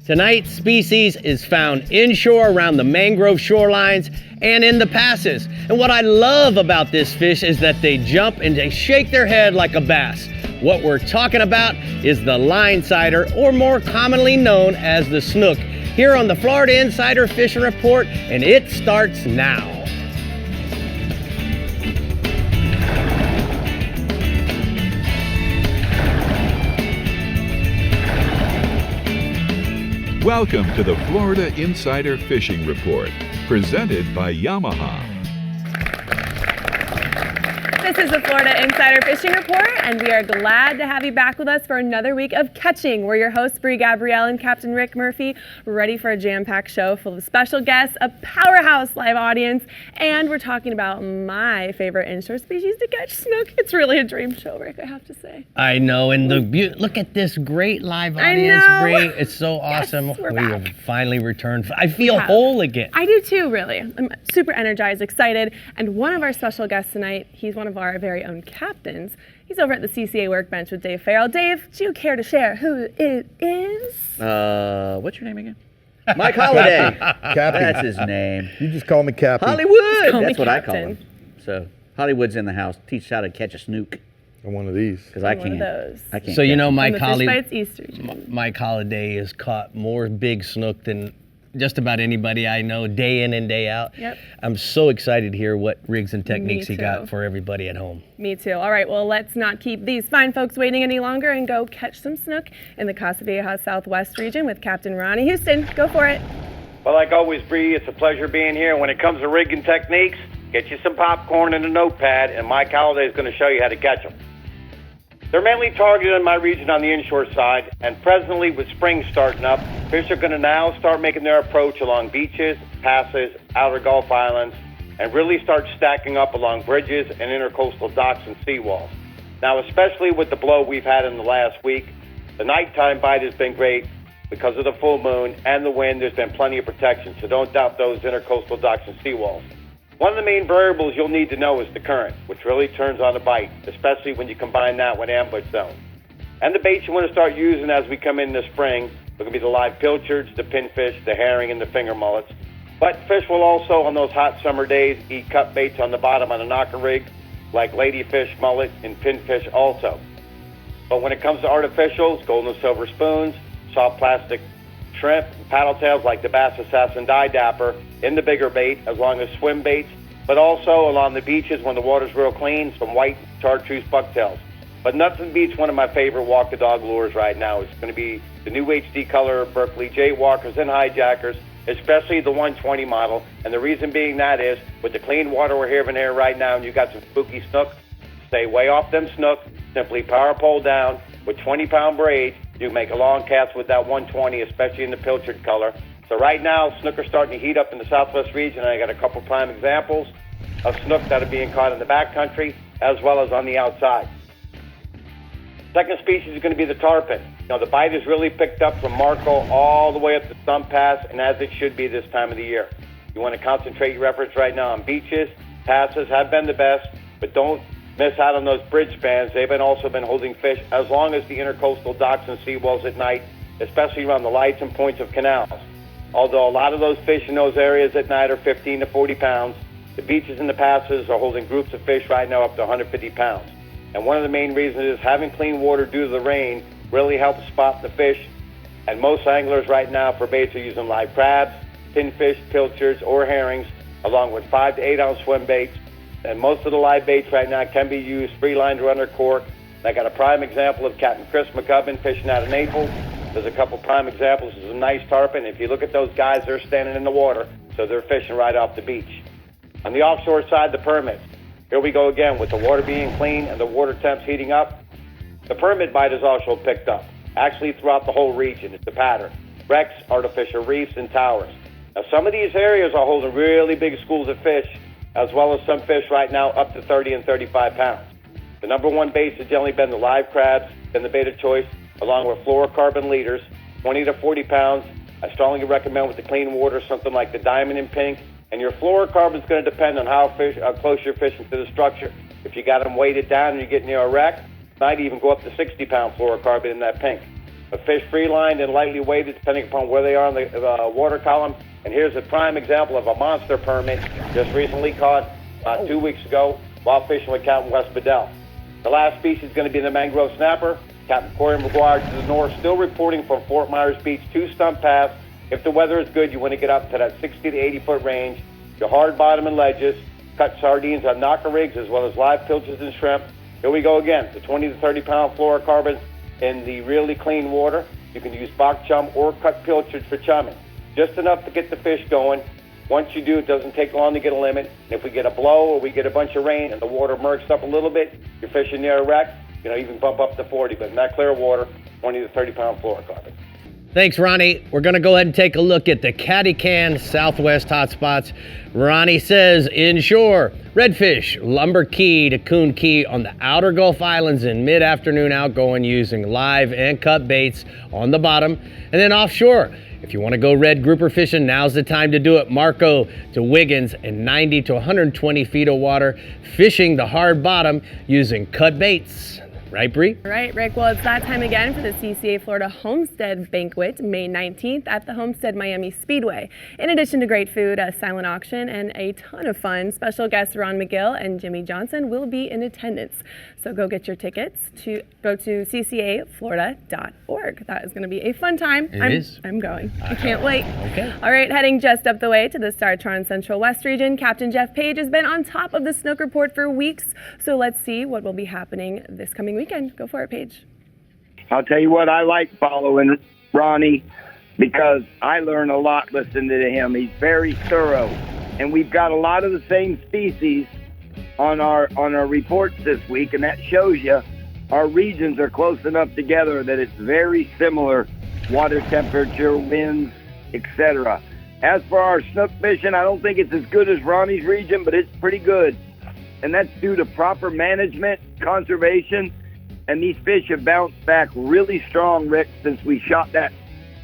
Tonight's species is found inshore around the mangrove shorelines and in the passes. And what I love about this fish is that they jump and they shake their head like a bass. What we're talking about is the linesider, or more commonly known as the snook, here on the Florida Insider Fishing Report, and it starts now. Welcome to the Florida Insider Fishing Report, presented by Yamaha. This is the Florida Insider Fishing Report, and we are glad to have you back with us for another week of catching. We're your hosts, Brie Gabrielle and Captain Rick Murphy, ready for a jam-packed show full of special guests, a powerhouse live audience, and we're talking about my favorite inshore species to catch, snook. It's really a dream show, Rick, I have to say. I know, and look at this great live audience, Brie. It's so awesome. Yes, we have finally returned. I feel whole again. I do too, really. I'm super energized, excited, and one of our special guests tonight, he's one of our very own captains. He's over at the CCA workbench with Dave Farrell. Dave, do you care to share who it is? What's your name again? Mike Holiday. Cappy. That's his name. You just call me Cappy. Hollywood. That's what I call him. So Hollywood's in the house. Teach how to catch a snook. And one of these. Because I One can't. of those. I can't. So you know, Mike Holiday has caught more big snook than just about anybody I know, day in and day out. Yep. I'm so excited to hear what rigs and techniques Me he got too. for everybody at home. Me too. All right, well, let's not keep these fine folks waiting any longer and go catch some snook in the CASA VIEJA Southwest region with Captain Ronnie Houston. Go for it. Well, like always, Bree, it's a pleasure being here. When it comes to rigging techniques, get you some popcorn and a notepad, and Mike Holiday is going to show you how to catch them. They're mainly targeted in my region on the inshore side, and presently with spring starting up, fish are going to now start making their approach along beaches, passes, outer Gulf Islands, and really start stacking up along bridges and intercoastal docks and seawalls. Now, especially with the blow we've had in the last week, the nighttime bite has been great because of the full moon and the wind. There's been plenty of protection, so don't doubt those intercoastal docks and seawalls. One of the main variables you'll need to know is the current, which really turns on the bite, especially when you combine that with ambush zone. And the baits you want to start using as we come in this spring are going to be the live pilchards, the pinfish, the herring, and the finger mullets. But fish will also, on those hot summer days, eat cut baits on the bottom on a knocker rig, like ladyfish, mullet, and pinfish also. But when it comes to artificials, gold and silver spoons, soft plastic shrimp, and paddle tails like the Bass Assassin Die Dapper in the bigger bait, as long as swim baits, but also along the beaches when the water's real clean, some white chartreuse bucktails. But nothing beats one of my favorite walk the dog lures right now. It's going to be the new HD color Berkeley J Walkers and Hijackers, especially the 120 model. And the reason being that is, with the clean water we're having here right now, and you got some spooky snook, stay way off them snook, simply power pole down with 20-pound braids. You can make a long cast with that 120, especially in the pilchard color. So right now, snook are starting to heat up in the southwest region. I got a couple prime examples of snook that are being caught in the backcountry as well as on the outside. Second species is going to be the tarpon. Now, the bite is really picked up from Marco all the way up to Stump Pass, and as it should be this time of the year. You want to concentrate your efforts right now on beaches. Passes have been the best, but don't miss out on those bridge spans. They've also been holding fish as long as the intercoastal docks and seawalls at night, especially around the lights and points of canals. Although a lot of those fish in those areas at night are 15 to 40 pounds, the beaches and the passes are holding groups of fish right now up to 150 pounds. And one of the main reasons is having clean water due to the rain really helps spot the fish. And most anglers right now for baits are using live crabs, pinfish, pilchards, or herrings, along with 5 to 8 ounce swim baits. And most of the live baits right now can be used free-lined or under cork. And I got a prime example of Captain Chris McCubbin fishing out of Naples. There's a couple prime examples. There's a nice tarpon. If you look at those guys, they're standing in the water, so they're fishing right off the beach. On the offshore side, the permits. Here we go again with the water being clean and the water temps heating up. The permit bite is also picked up, actually throughout the whole region. It's a pattern. Wrecks, artificial reefs, and towers. Now, some of these areas are holding really big schools of fish, as well as some fish right now up to 30 and 35 pounds. The number one bait has generally been the live crabs, been the bait of choice, along with fluorocarbon leaders, 20 to 40 pounds. I strongly recommend with the clean water something like the diamond and pink. And your fluorocarbon is going to depend on how close you're fishing to the structure. If you got them weighted down and you're getting near a wreck, might even go up to 60-pound fluorocarbon in that pink. a fish free-lined and lightly weighted depending upon where they are on the water column. And here's a prime example of a monster permit just recently caught 2 weeks ago while fishing with Captain West Bedell. The last species is going to be the mangrove snapper. Captain Corey McGuire to the north, still reporting from Fort Myers Beach to Stump Pass. If the weather is good, you want to get up to that 60 to 80-foot range. Your hard bottom and ledges, cut sardines on knocker rigs as well as live pilchards and shrimp. Here we go again, the 20 to 30-pound fluorocarbons in the really clean water. You can use bach chum or cut pilchards for chumming. Just enough to get the fish going. Once you do, it doesn't take long to get a limit. And if we get a blow or we get a bunch of rain and the water murks up a little bit, you're fishing near a wreck, you can bump up to 40. But in that clear water, 20 to 30-pound fluorocarbon. Thanks, Ronnie. We're going to go ahead and take a look at the Caddy Can Southwest hotspots. Ronnie says inshore, redfish, Lumber Key to Coon Key on the outer Gulf Islands in mid-afternoon outgoing using live and cut baits on the bottom. And then offshore, if you want to go red grouper fishing, now's the time to do it. Marco to Wiggins in 90 to 120 feet of water, fishing the hard bottom using cut baits. Right, Brie? Right, Rick. Well, it's that time again for the CCA Florida Homestead Banquet, May 19th at the Homestead Miami Speedway. In addition to great food, a silent auction, and a ton of fun, special guests Ron McGill and Jimmy Johnson will be in attendance. So go get your tickets. Go to ccaflorida.org. That is going to be a fun time. I'm going. I can't wait. Okay. All right, heading just up the way to the STARTRON Central West region, Captain Jeff Page has been on top of the Snook report for weeks. So let's see what will be happening this coming weekend. Go for it, Paige. I'll tell you what, I like following Ronnie because I learn a lot listening to him. He's very thorough, and we've got a lot of the same species on our reports this week, and that shows you our regions are close enough together that it's very similar water temperature, winds, etc. As for our snook fishing, I don't think it's as good as Ronnie's region, but it's pretty good, and that's due to proper management, conservation. And these fish have bounced back really strong, Rick, since we shot that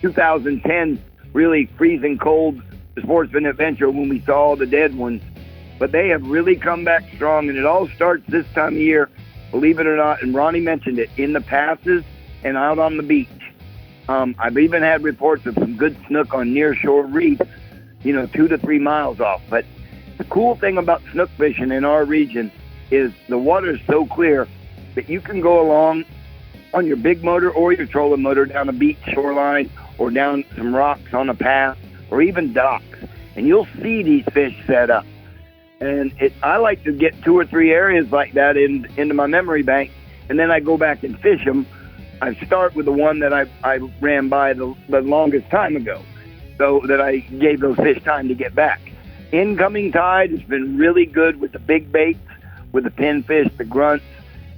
2010 really freezing cold Sportsman adventure when we saw all the dead ones. But they have really come back strong, and it all starts this time of year, believe it or not, and Ronnie mentioned it, in the passes and out on the beach. I've even had reports of some good snook on near-shore reefs, 2 to 3 miles off. But the cool thing about snook fishing in our region is the water is so clear that you can go along on your big motor or your trolling motor down a beach shoreline or down some rocks on a path or even docks, and you'll see these fish set up. And I like to get 2 or 3 areas like that into my memory bank, and then I go back and fish them. I start with the one that I ran by the longest time ago, so that I gave those fish time to get back. Incoming tide has been really good with the big baits, with the pinfish, the grunts,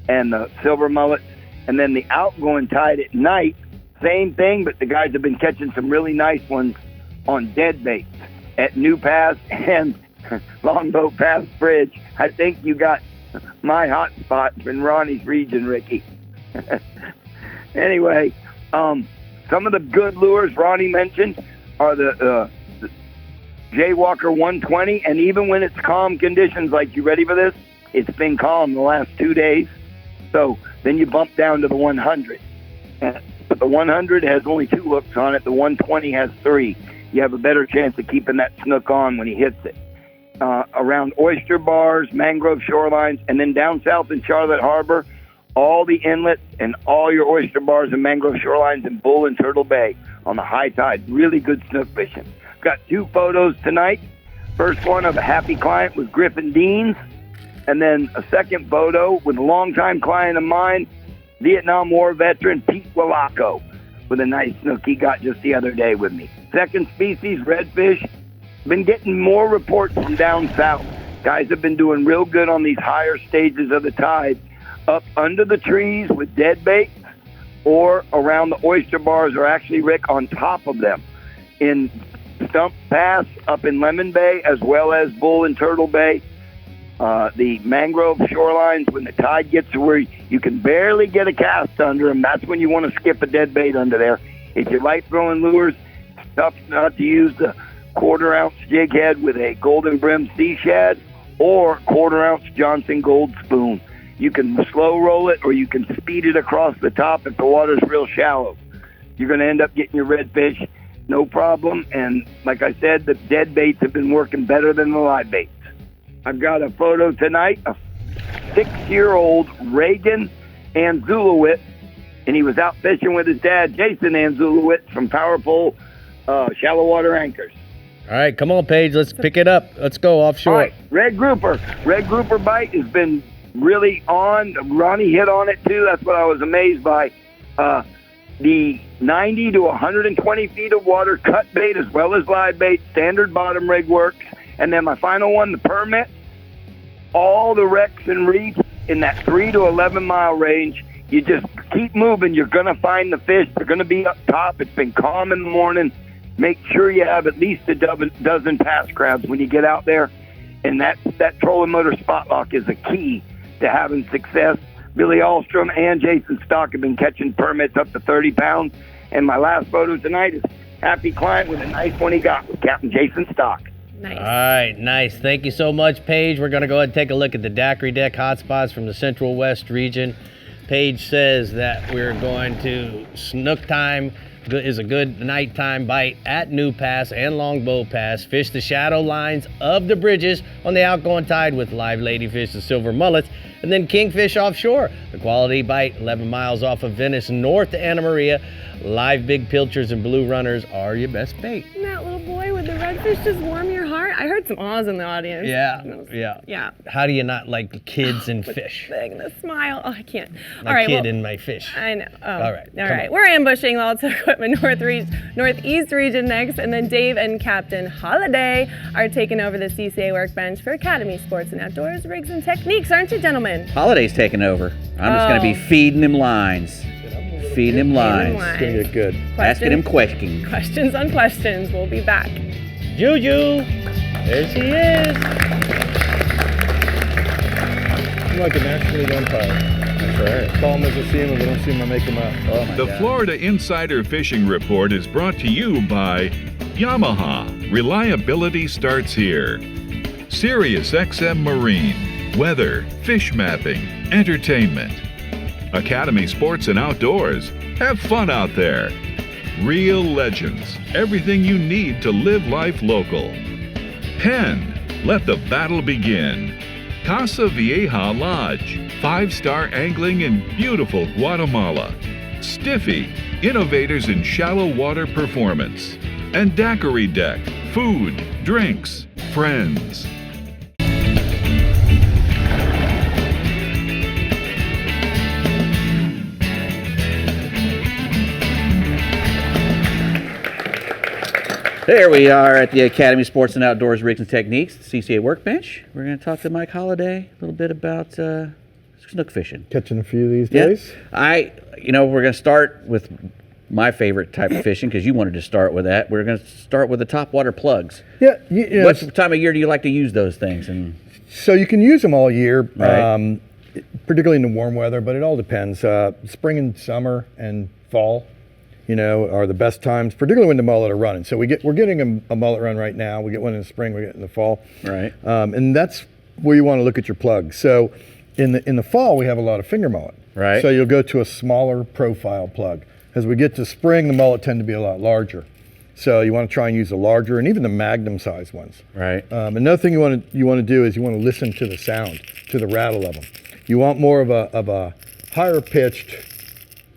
and the silver mullet. And then the outgoing tide at night, same thing, but the guys have been catching some really nice ones on dead baits at New Pass and Longboat Pass Bridge. I think you got my hot spot in Ronnie's region, Ricky. Anyway, some of the good lures Ronnie mentioned are the Jaywalker 120, and even when it's calm conditions, like, you ready for this? It's been calm the last 2 days. So then you bump down to the 100. But the 100 has only 2 hooks on it. The 120 has 3. You have a better chance of keeping that snook on when he hits it. Around oyster bars, mangrove shorelines, and then down south in Charlotte Harbor, all the inlets and all your oyster bars and mangrove shorelines in Bull and Turtle Bay on the high tide. Really good snook fishing. Got 2 photos tonight. First one of a happy client with Griffin Deans. And then a second photo with a longtime client of mine, Vietnam War veteran Pete Willaco, with a nice snook he got just the other day with me. Second species, redfish. Been getting more reports from down south. Guys have been doing real good on these higher stages of the tide, up under the trees with dead baits, or around the oyster bars, or actually, Rick, on top of them. In Stump Pass up in Lemon Bay, as well as Bull and Turtle Bay. The mangrove shorelines, when the tide gets to where you can barely get a cast under them, that's when you want to skip a dead bait under there. If you like throwing lures, it's tough not to use the 1/4 ounce jig head with a golden brim sea shad or 1/4 ounce Johnson Gold spoon. You can slow roll it or you can speed it across the top if the water's real shallow. you're going to end up getting your redfish, no problem. And like I said, the dead baits have been working better than the live baits. I've got a photo tonight of 6-year-old Reagan Anzulowitz, and he was out fishing with his dad, Jason Anzulowitz from POWERPOLE Shallow Water Anchors. All right, come on, Paige. Let's pick it up. Let's go offshore. All right, red grouper. Red grouper bite has been really on. Ronnie hit on it too. That's what I was amazed by. The 90 to 120 feet of water, cut bait as well as live bait, standard bottom rig works. And then my final one, the permit. All the wrecks and reefs in that 3 to 11 mile range. You just keep moving. You're going to find the fish. They're going to be up top. It's been calm in the morning. Make sure you have at least a dozen pass crabs when you get out there. And that trolling motor spot lock is a key to having success. Billy Ahlstrom and Jason Stock have been catching permits up to 30 pounds. And my last photo tonight is happy client with a nice one he got with Captain Jason Stock. Nice. All right, nice. Thank you so much, Paige. We're going to go ahead and take a look at the daiquiri deck hotspots from the Central West region. Paige says that we're going to Snook time is a good nighttime bite at New Pass and Longbow Pass. Fish the shadow lines of the bridges on the outgoing tide with live ladyfish and silver mullets, and then kingfish offshore. The quality bite 11 miles off of Venice north to Anna Maria. Live big pilchers and blue runners are your best bait. And that little boy with the redfish just warm your heart. I heard some awes in the audience. Yeah. How do you not like kids and fish? Big and the smile. Oh, I can't. My kid and my fish. I know. Oh. All right. All right. We're ambushing Alta Equipment Northeast region next, and then Dave and Captain Holiday are taking over the CCA workbench for Academy Sports and Outdoors rigs and techniques, aren't you, gentlemen? Holiday's taking over. I'm just going to be feeding him lines. Feeding him lines. It's going to get good. Asking him questions. Questions on questions. We'll be back. Juju, there she is. I'm like a National League umpire. That's right. Call them as I see them. If I don't see them, I make them up. Oh my The God. Florida Insider Fishing Report is brought to you by Yamaha. Reliability starts here. Sirius XM Marine. Weather, fish mapping, entertainment. Academy Sports and Outdoors. Have fun out there. Real Legends. Everything you need to live life local. Penn. Let the battle begin. Casa Vieja Lodge. 5-star angling in beautiful Guatemala. Stiffy. Innovators in shallow water performance. And Daiquiri Deck. Food, drinks, friends. There we are at the Academy Sports and Outdoors Rigs and Techniques, the CCA workbench. We're going to talk to Mike Holiday a little bit about snook fishing. Catching a few these days. We're going to start with my favorite type of fishing because you wanted to start with that. We're going to start with the topwater plugs. Yeah. What time of year do you like to use those things? And So you can use them all year, Right. particularly in the warm weather, but it all depends. Spring and summer and fall, are the best times, particularly when the mullet are running. So we're getting a mullet run right now. We get one in the spring, we get in the fall. Right. And that's where you want to look at your plugs. So in the fall, we have a lot of finger mullet. Right. So you'll go to a smaller profile plug. As we get to spring, the mullet tend to be a lot larger. So you want to try and use the larger and even the magnum size ones. Right. Another thing you want to do is you want to listen to the sound, to the rattle of them. You want more of a higher pitched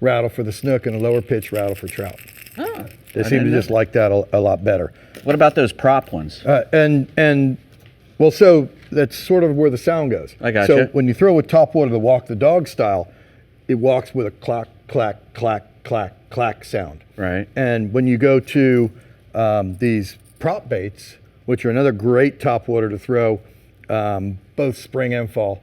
rattle for the snook and a lower pitched rattle for trout. Oh, They seem to just like that a lot better. What about those prop ones? So that's sort of where the sound goes. I gotcha. So when you throw a topwater, the walk the dog style, it walks with a clack, clack, clack, clack, clack sound. Right. And when you go to these prop baits, which are another great topwater to throw both spring and fall,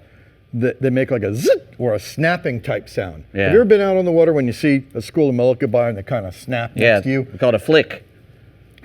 they make like a zit or a snapping type sound. Yeah. Have you ever been out on the water when you see a school of mullet go by and they kind of snap next to you? We call it a flick.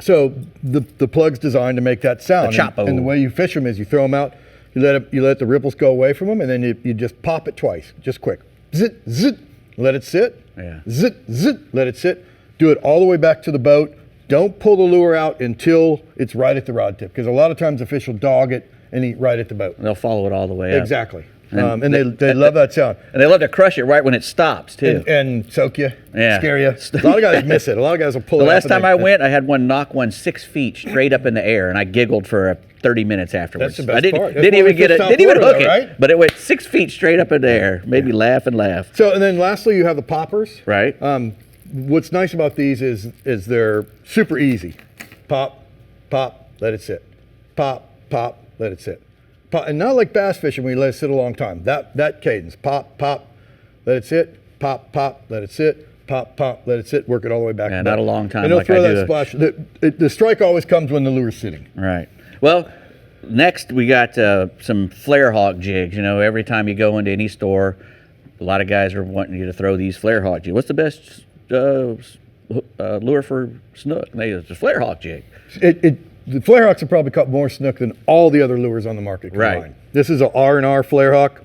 So the plug's designed to make that sound. A choppo. And the way you fish them is you throw them out, you let the ripples go away from them, and then you just pop it twice, just quick. Zit, zit, let it sit. Yeah. Zit, zit, let it sit. Do it all the way back to the boat. Don't pull the lure out until it's right at the rod tip, because a lot of times the fish will dog it and eat right at the boat. They'll follow it all the way up. Exactly. And they love that sound. And they love to crush it right when it stops, too. And soak you, Yeah. scare you. A lot of guys miss it. A lot of guys will pull The it last up time I went, I had one knock 6 feet straight up in the air, and I giggled for 30 minutes afterwards. That's the best I didn't, part. That's didn't why even we get fish it. South Didn't even Florida, hook it. right? But it went 6 feet straight up in the air. Made me laugh and laugh. So, and then lastly, you have the poppers. Right. What's nice about these is they're super easy. Pop, pop, let it sit. Pop, pop, let it sit. Pop, and not like bass fishing when you let it sit a long time. That cadence, pop, pop, let it sit. Pop, pop, let it sit. Pop, pop, let it sit. Work it all the way back. Yeah, to not back. a long time And they'll like throw I that do. splash. The strike always comes when the lure's sitting. Right. Well, next we got some flare hawk jigs. You know, every time you go into any store, a lot of guys are wanting you to throw these flare hawk jigs. What's the best lure for snook? It's a flare hawk jig. The flare hawks have probably caught more snook than all the other lures on the market combined. Right. This is a R&R flare hawk.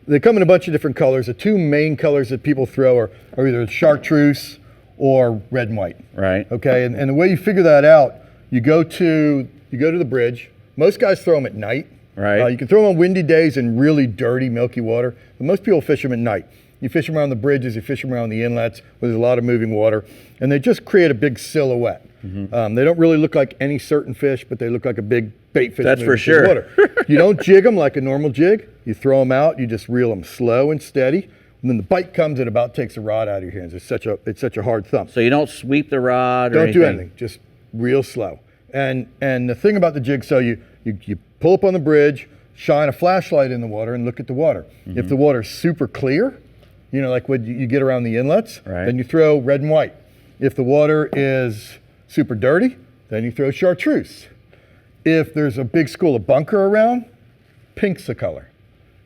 They come in a bunch of different colors. The two main colors that people throw are either chartreuse or red and white. Right. Okay, and the way you figure that out, you go to the bridge. Most guys throw them at night. Right. You can throw them on windy days in really dirty, milky water, but most people fish them at night. You fish them around the bridges, you fish them around the inlets where there's a lot of moving water, and they just create a big silhouette. They don't really look like any certain fish, but they look like a big bait fish. That's moving for through the sure. water. You don't jig them like a normal jig. You throw them out, you just reel them slow and steady, and then the bite comes and about takes the rod out of your hands. It's such a hard thump. So you don't sweep the rod or Don't anything? do anything, just real slow. And the thing about the jig, so you pull up on the bridge, shine a flashlight in the water and look at the water. If the water's super clear, you know, like when you get around the inlets, Right. then you throw red and white. If the water is super dirty, then you throw chartreuse. If there's a big school of bunker around, pink's the color.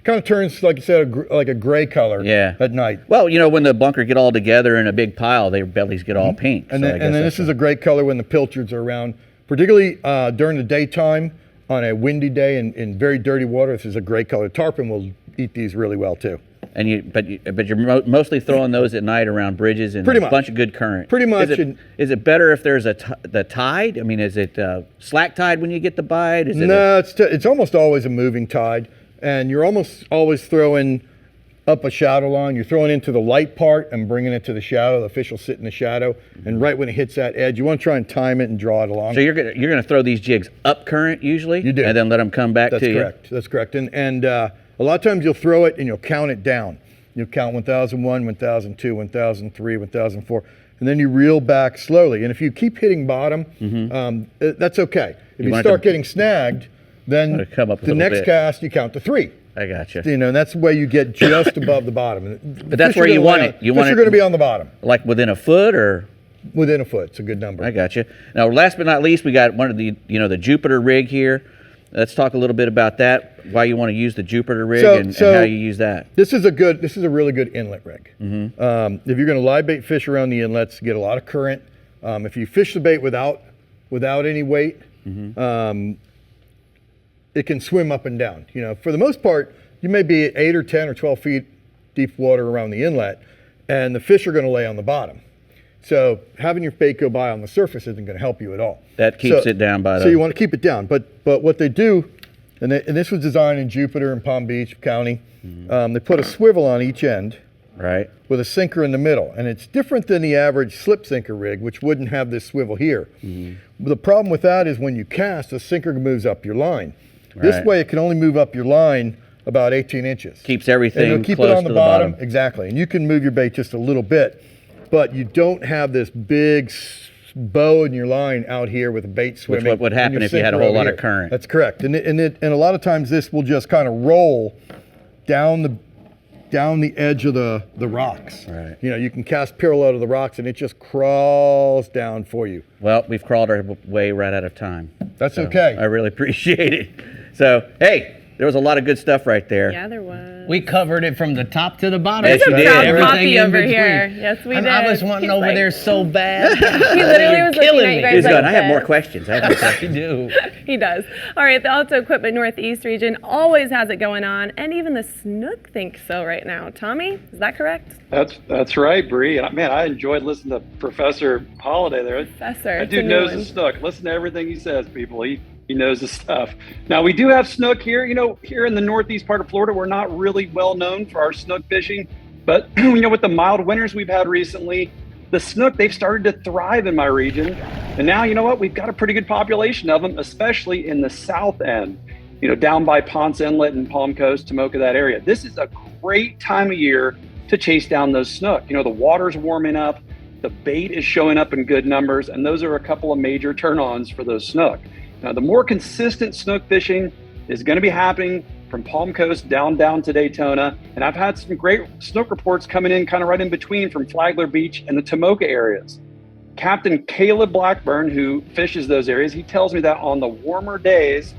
Kind of turns, like you said, like a gray color at night. Well, you know, when the bunker get all together in a big pile, their bellies get all pink. And So I then, guess and then that's this is a great color when the pilchards are around, particularly during the daytime on a windy day in very dirty water. This is a great color. Tarpon will eat these really well too. And but you're mostly throwing those at night around bridges and Pretty a much. bunch of good current. Pretty much. Is it better if there's the tide? I mean, is it slack tide when you get the bite? Is it No, it's almost always a moving tide, and you're almost always throwing up a shadow line. You're throwing into the light part and bringing it to the shadow. The fish will sit in the shadow, and right when it hits that edge, you want to try and time it and draw it along. So you're gonna throw these jigs up current usually? You do. And then let them come back That's to correct. That's correct. And a lot of times you'll throw it and you'll count it down. You'll count 1001, 1002, 1003, 1004, and then you reel back slowly. And if you keep hitting bottom, that's okay. If you want start to- getting snagged, then come up a the little next bit. cast you count to 3. I got you. You know, and that's the way you get just above the bottom. But that's where you want it. You want Fish it are going to be on the bottom, Like within a foot or? within a foot. It's a good number. I got you. Now, last but not least, we got one of the the Jupiter rig here. Let's talk a little bit about that. Why you want to use the Jupiter rig and how you use that. This is a really good inlet rig. If you're going to live bait fish around the inlets, get a lot of current. If you fish the bait without any weight, it can swim up and down. You know, for the most part, you may be 8 or 10 or 12 feet deep water around the inlet, and the fish are going to lay on the bottom. So having your bait go by on the surface isn't going to help you at all. That keeps it down by the. So you want to keep it down. But what they do, and this was designed in Jupiter and Palm Beach County, they put a swivel on each end. Right. With a sinker in the middle. And it's different than the average slip sinker rig, which wouldn't have this swivel here. The problem with that is when you cast, the sinker moves up your line. This Right. way it can only move up your line about 18 inches. Keeps everything and it'll keep close it on to the the bottom. bottom. Exactly. And you can move your bait just a little bit, but you don't have this big bow in your line out here with a bait swimming. what would happen and your if you had a sinker whole over lot of here. current. That's correct. And a lot of times this will just kind of roll down the edge of the rocks. Right. You know, you can cast parallel to the rocks and it just crawls down for you. Well, we've crawled our way right out of time. That's So okay. I really appreciate it. So, hey, there was a lot of good stuff right there. Yeah, there was. We covered it from the top to the bottom. Yes, you did. Proud Everything poppy in over between. here. Yes, we And did. I was wanting He's over like- there so bad. He literally was looking killing at you me. guys He's like going, I have more this. questions. I have more questions. You do. He does. All right, the Auto Equipment Northeast region always has it going on, and even the Snook thinks so right now. Tommy, is that correct? That's right, Brie. Man, I enjoyed listening to Professor Holiday there. Professor. That it's a dude new knows one. his Snook. Listen to everything he says, people. He knows his stuff. Now, we do have snook here. You know, here in the northeast part of Florida, we're not really well known for our snook fishing. But, you know, with the mild winters we've had recently, the snook, they've started to thrive in my region. And now, you know what? We've got a pretty good population of them, especially in the south end, you know, down by Ponce Inlet and Palm Coast, Tomoka, that area. This is a great time of year to chase down those snook. You know, the water's warming up, the bait is showing up in good numbers, and those are a couple of major turn-ons for those snook. Now, the more consistent snook fishing is going to be happening from Palm Coast down to Daytona. And I've had some great snook reports coming in kind of right in between from Flagler Beach and the Tomoka areas. Captain Caleb Blackburn, who fishes those areas, he tells me that on the warmer days,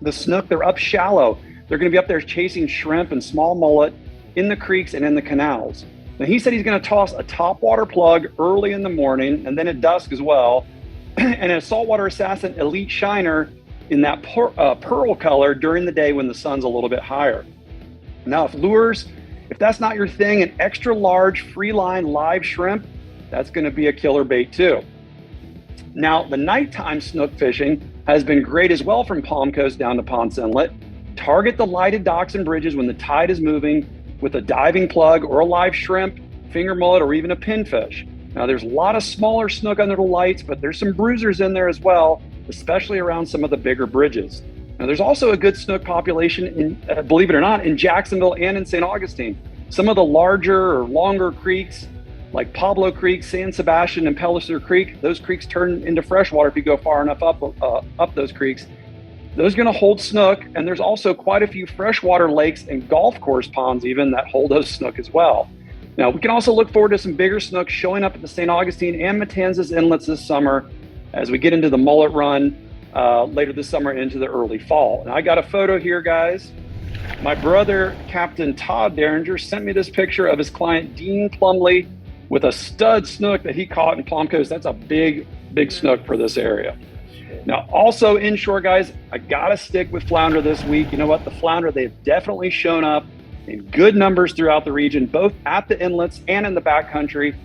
the snook, they're up shallow. They're going to be up there chasing shrimp and small mullet in the creeks and in the canals. Now, he said he's going to toss a topwater plug early in the morning and then at dusk as well, and a saltwater assassin elite shiner in that pearl color during the day when the sun's a little bit higher. Now, if that's not your thing, an extra large free line live shrimp, that's going to be a killer bait too. Now, the nighttime snook fishing has been great as well from Palm Coast down to Ponce Inlet. Target the lighted docks and bridges when the tide is moving with a diving plug or a live shrimp, finger mullet, or even a pinfish. Now, there's a lot of smaller snook under the lights, but there's some bruisers in there as well, especially around some of the bigger bridges. Now, there's also a good snook population, in, believe it or not, in Jacksonville and in St. Augustine. Some of the larger or longer creeks, like Pablo Creek, San Sebastian, and Pellicer Creek, those creeks turn into freshwater if you go far enough up those creeks. Those are going to hold snook, and there's also quite a few freshwater lakes and golf course ponds even that hold those snook as well. Now, we can also look forward to some bigger snook showing up at the St. Augustine and Matanzas inlets this summer as we get into the mullet run later this summer and into the early fall. And I got a photo here, guys. My brother, Captain Todd Derringer, sent me this picture of his client, Dean Plumley, with a stud snook that he caught in Palm Coast. That's a big, big snook for this area. Now, also inshore, guys, I got to stick with flounder this week. You know what? The flounder, they've definitely shown up in good numbers throughout the region, both at the inlets and in the backcountry.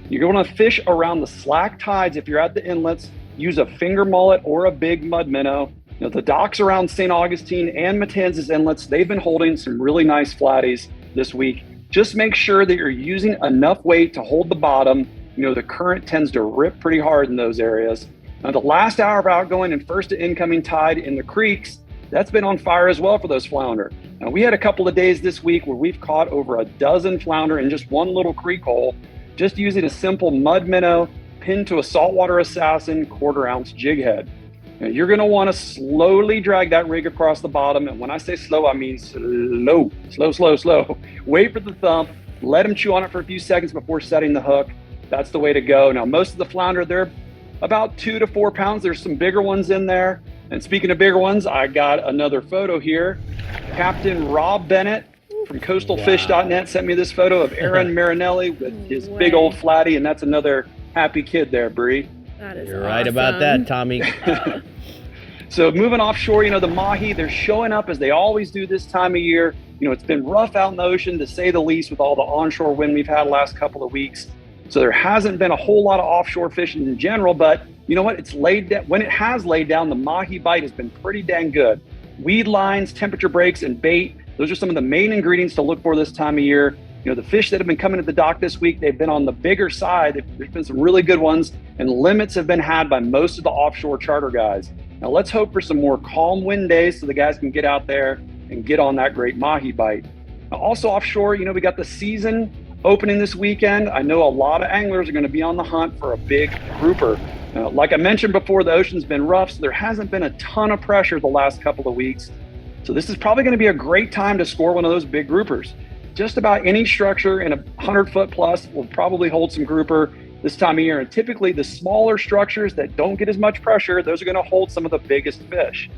You're going to fish around the slack tides. If you're at the inlets, use a finger mullet or a big mud minnow. You know, the docks around St. Augustine and Matanzas inlets, they've been holding some really nice flatties this week. Just make sure that you're using enough weight to hold the bottom. You know, the current tends to rip pretty hard in those areas. Now, the last hour of outgoing and first to incoming tide in the creeks, that's been on fire as well for those flounder. Now, we had a couple of days this week where we've caught over a dozen flounder in just one little creek hole, just using a simple mud minnow pinned to a saltwater assassin 1/4 ounce jig head. Now, you're going to want to slowly drag that rig across the bottom. And when I say slow, I mean slow. Wait for the thump, let them chew on it for a few seconds before setting the hook. That's the way to go. Now, most of the flounder, they're about 2 to 4 pounds. There's some bigger ones in there. And speaking of bigger ones, I got another photo here. Captain Rob Bennett from coastalfish.net sent me this photo of Aaron Marinelli with his big old flatty, and that's another happy kid there, Bree. That is You're right about that, Tommy. So moving offshore, you know, the mahi, they're showing up as they always do this time of year. You know, it's been rough out in the ocean, to say the least, with all the onshore wind we've had last couple of weeks. So there hasn't been a whole lot of offshore fishing in general, but you know what? It's laid down. When it has laid down, the mahi bite has been pretty dang good. Weed lines, temperature breaks, and bait, those are some of the main ingredients to look for this time of year. You know, the fish that have been coming to the dock this week, they've been on the bigger side. There's been some really good ones, and limits have been had by most of the offshore charter guys. Now let's hope for some more calm wind days so the guys can get out there and get on that great mahi bite. Now, also offshore, you know, we got the season opening this weekend. I know a lot of anglers are going to be on the hunt for a big grouper. Like I mentioned before, the ocean's been rough, so there hasn't been a ton of pressure the last couple of weeks. So this is probably going to be a great time to score one of those big groupers. Just about any structure in a 100-foot plus will probably hold some grouper this time of year. And typically the smaller structures that don't get as much pressure, those are going to hold some of the biggest fish.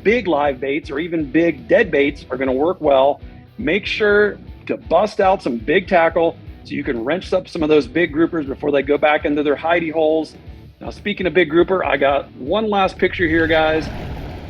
Big live baits or even big dead baits are going to work well. Make sure to bust out some big tackle so you can wrench up some of those big groupers before they go back into their hidey holes. Now, speaking of big grouper, I got one last picture here, guys.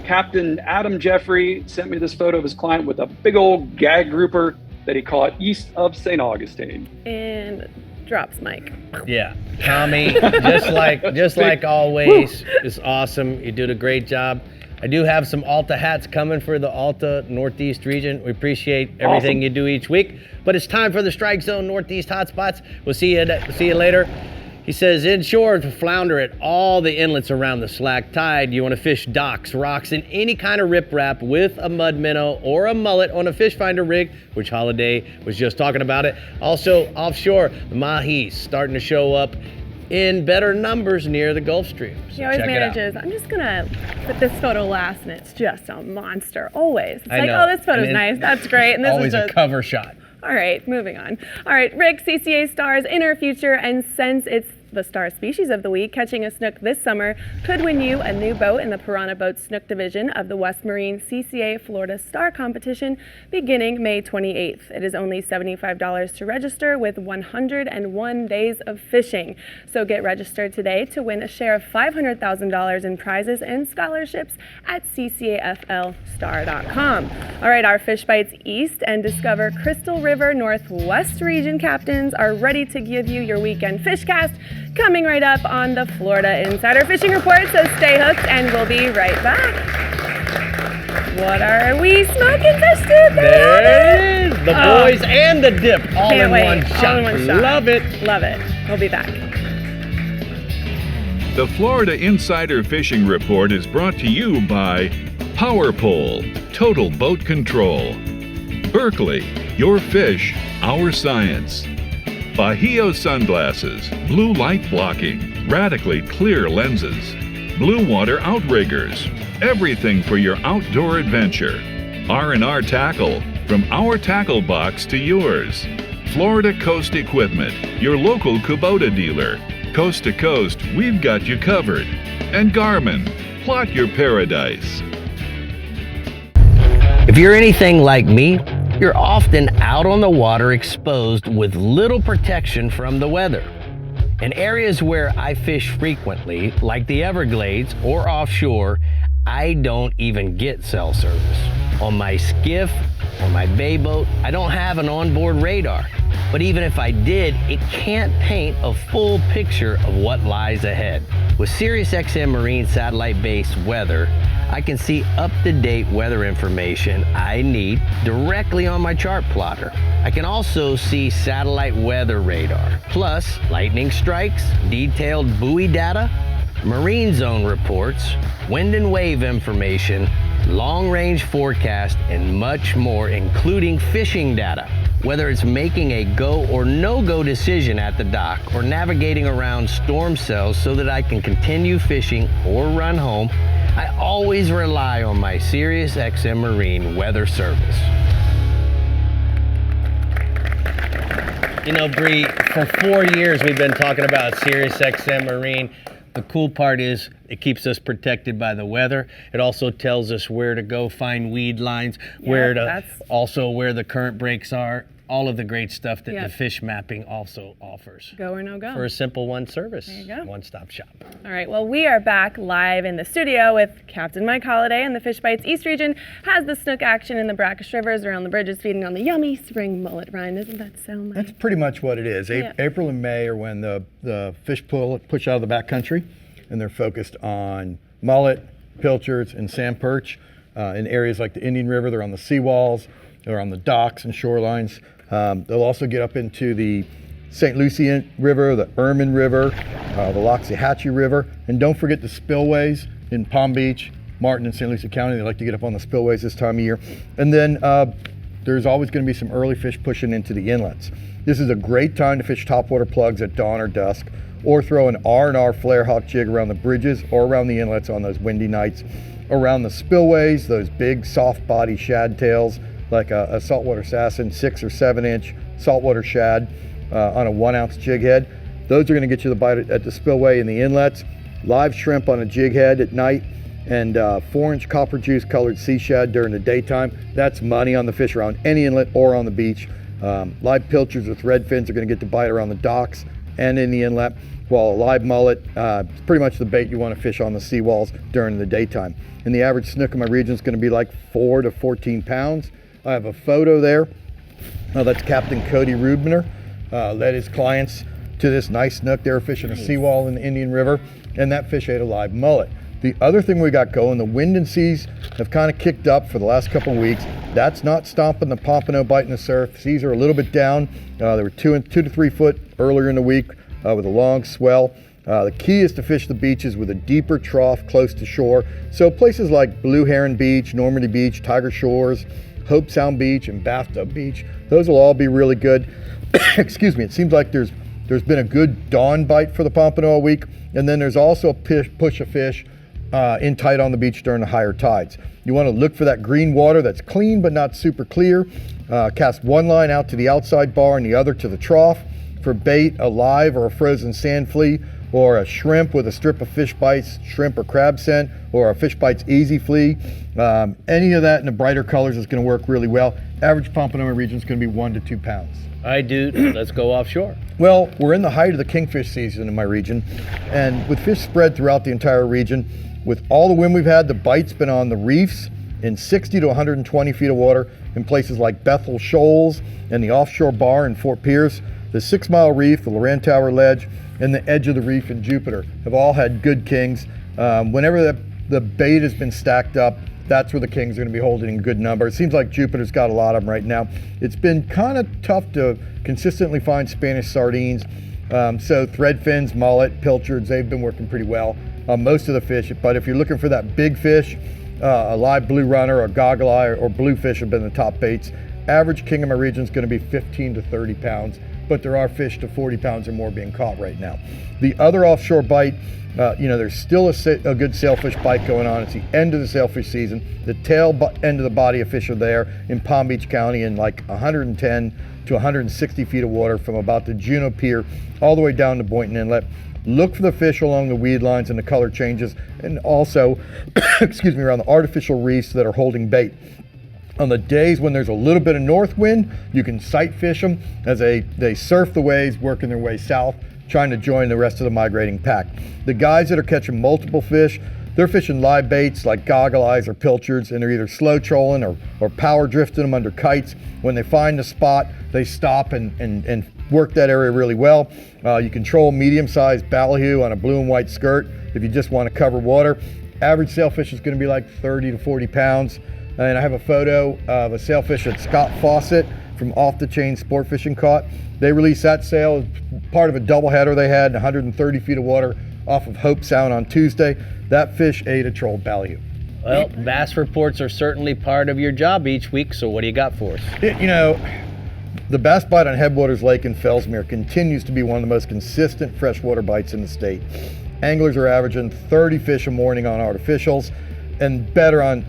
Captain Adam Jeffrey sent me this photo of his client with a big old gag grouper that he caught east of St. Augustine. And drops mic. Yeah, Tommy, just like always, is awesome. You did a great job. I do have some Alta hats coming for the Alta Northeast region. We appreciate everything you do each week. But it's time for the Strike Zone Northeast Hotspots. We'll see you later. He says, inshore to flounder at all the inlets around the slack tide. You want to fish docks, rocks, and any kind of riprap with a mud minnow or a mullet on a fish finder rig, which Holiday was just talking about it. Also offshore, the mahis starting to show up in better numbers near the Gulf Stream. So He always check it out. manages. I'm just gonna put this photo last, and it's just a monster. Always. It's I like, know. oh, this photo's And nice. That's great. And this Always is a just cover shot. All right, moving on. All right, Rick, CCA Stars Inner Future, and since it's the Star Species of the Week, catching a snook this summer could win you a new boat in the Piranha Boat Snook Division of the West Marine CCA Florida Star Competition beginning May 28th. It is only $75 to register with 101 days of fishing. So get registered today to win a share of $500,000 in prizes and scholarships at ccaflstar.com. All right, our Fish Bites East and Discover Crystal River Northwest region captains are ready to give you your weekend fish cast coming right up on the Florida Insider Fishing Report, so stay hooked and we'll be right back. What are we smoking, fish dude? There it is, the boys and the dip all in one shot. All in one shot. Love it. Love it. We'll be back. The Florida Insider Fishing Report is brought to you by POWERPOLE, Total Boat Control. Berkeley, your fish, our science. VIEJA sunglasses, blue light blocking, radically clear lenses. Blue water outriggers, everything for your outdoor adventure. R&R Tackle, from our tackle box to yours. Florida Coast Equipment, your local Kubota dealer. Coast to coast, we've got you covered. And GARMIN, plot your paradise. If you're anything like me, you're often out on the water exposed with little protection from the weather. In areas where I fish frequently, like the Everglades or offshore, I don't even get cell service. On my skiff or my bay boat, I don't have an onboard radar. But even if I did, it can't paint a full picture of what lies ahead. With SiriusXM Marine satellite-based weather, I can see up-to-date weather information I need directly on my chart plotter. I can also see satellite weather radar, plus lightning strikes, detailed buoy data, marine zone reports, wind and wave information, long-range forecast, and much more, including fishing data. Whether it's making a go or no-go decision at the dock or navigating around storm cells so that I can continue fishing or run home, I always rely on my SiriusXM Marine weather service. You know, Brie, for 4 years we've been talking about SiriusXM Marine. The cool part is it keeps us protected by the weather. It also tells us where to go find weed lines, where the current breaks are, all of the great stuff that the fish mapping also offers. Go or no go. For a simple one service, There you go. one-stop shop. All right, well, we are back live in the studio with Captain Mike Holiday, and the Fish Bites East region has the snook action in the brackish rivers around the bridges, feeding on the yummy spring mullet brine. Doesn't that sound like? That's pretty much what it is. Yeah. April and May are when the fish push out of the backcountry, and they're focused on mullet, pilchards, and sand perch. In areas like the Indian River, they're on the seawalls, they're on the docks and shorelines. They'll also get up into the St. Lucie River, the Ermine River, the Loxahatchee River, and don't forget the spillways in Palm Beach, Martin, and St. Lucie County. They like to get up on the spillways this time of year. And then there's always going to be some early fish pushing into the inlets. This is a great time to fish topwater plugs at dawn or dusk, or throw an R&R flare hawk jig around the bridges or around the inlets on those windy nights. Around the spillways, those big soft body shad tails, like a saltwater assassin 6 or 7 inch saltwater shad on a 1 ounce jig head. Those are going to get you the bite at the spillway in the inlets. Live shrimp on a jig head at night, and 4 inch copper juice colored sea shad during the daytime. That's money on the fish around any inlet or on the beach. Live pilchards with red fins are going to get the bite around the docks and in the inlet, while a live mullet is pretty much the bait you want to fish on the seawalls during the daytime. And the average snook in my region is going to be like 4 to 14 pounds. I have a photo there. That's Captain Cody Rubner. Let his clients to this nice snook. They were fishing a seawall in the Indian River, and that fish ate a live mullet. The other thing we got going, the wind and seas have kind of kicked up for the last couple of weeks. That's not stomping the pompano biting the surf. Seas are a little bit down. They were 2 to 3 foot earlier in the week with a long swell. The key is to fish the beaches with a deeper trough close to shore. So places like Blue Heron Beach, Normandy Beach, Tiger Shores, Hope Sound Beach, and Bathtub Beach, those will all be really good. Excuse me, it seems like there's been a good dawn bite for the pompano all week, and then there's also a push of fish in tight on the beach during the higher tides. You want to look for that green water that's clean but not super clear. Cast one line out to the outside bar and the other to the trough. For bait, a live or a frozen sand flea, or a shrimp with a strip of fish bites, shrimp or crab scent, or a fish bites easy flea. Any of that in the brighter colors is going to work really well. Average pompano in region is going to be 1 to 2 pounds. All right, dude, let's go offshore. Well, we're in the height of the kingfish season in my region, and with fish spread throughout the entire region, with all the wind we've had, the bite's been on the reefs in 60 to 120 feet of water in places like Bethel Shoals and the offshore bar in Fort Pierce, the 6 Mile Reef, the Loran Tower Ledge, and the edge of the reef in Jupiter have all had good kings. Whenever the bait has been stacked up, that's where the kings are going to be holding in good number. It seems like Jupiter's got a lot of them right now. It's been kind of tough to consistently find Spanish sardines. So threadfins, mullet, pilchards, they've been working pretty well on most of the fish. But if you're looking for that big fish, a live blue runner or goggle eye or bluefish have been the top baits. Average king in my region is going to be 15 to 30 pounds, but there are fish to 40 pounds or more being caught right now. The other offshore bite, there's still a good sailfish bite going on. It's the end of the sailfish season. The tail end of the body of fish are there in Palm Beach County in like 110 to 160 feet of water from about the Juneau Pier all the way down to Boynton Inlet. Look for the fish along the weed lines and the color changes, and also, excuse me, around the artificial reefs that are holding bait. On the days when there's a little bit of north wind, you can sight fish them as they surf the waves, working their way south, trying to join the rest of the migrating pack. The guys that are catching multiple fish, they're fishing live baits like goggle eyes or pilchards, and they're either slow trolling or power drifting them under kites. When they find the spot, they stop and work that area really well. You can troll medium-sized ballyhoo on a blue and white skirt if you just want to cover water. Average sailfish is going to be like 30 to 40 pounds. And I have a photo of a sailfish that Scott Fawcett from Off the Chain Sport Fishing caught. They released that sail as part of a doubleheader they had in 130 feet of water off of Hope Sound on Tuesday. That fish ate a trolled ballyhoo. Well, bass reports are certainly part of your job each week, so what do you got for us? The bass bite on Headwaters Lake in Fellsmere continues to be one of the most consistent freshwater bites in the state. Anglers are averaging 30 fish a morning on artificials and better on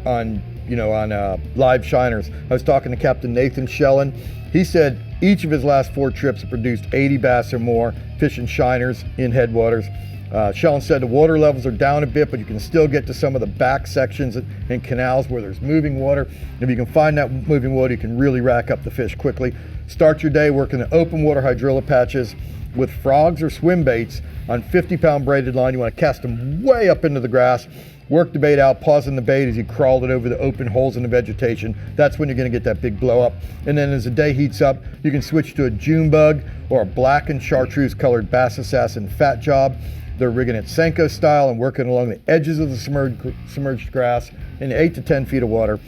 live shiners. I was talking to Captain Nathan Shellen. He said each of his last 4 trips have produced 80 bass or more fishing shiners in Headwaters. Shellen said the water levels are down a bit, but you can still get to some of the back sections and canals where there's moving water. If you can find that moving water, you can really rack up the fish quickly. Start your day working the open water hydrilla patches with frogs or swim baits on 50-pound braided line. You want to cast them way up into the grass. Work the bait out, pausing the bait as you crawl it over the open holes in the vegetation. That's when you're going to get that big blow up. And then as the day heats up, you can switch to a June bug or a black and chartreuse colored Bass Assassin fat job. They're rigging it Senko style and working along the edges of the submerged grass in 8 to 10 feet of water.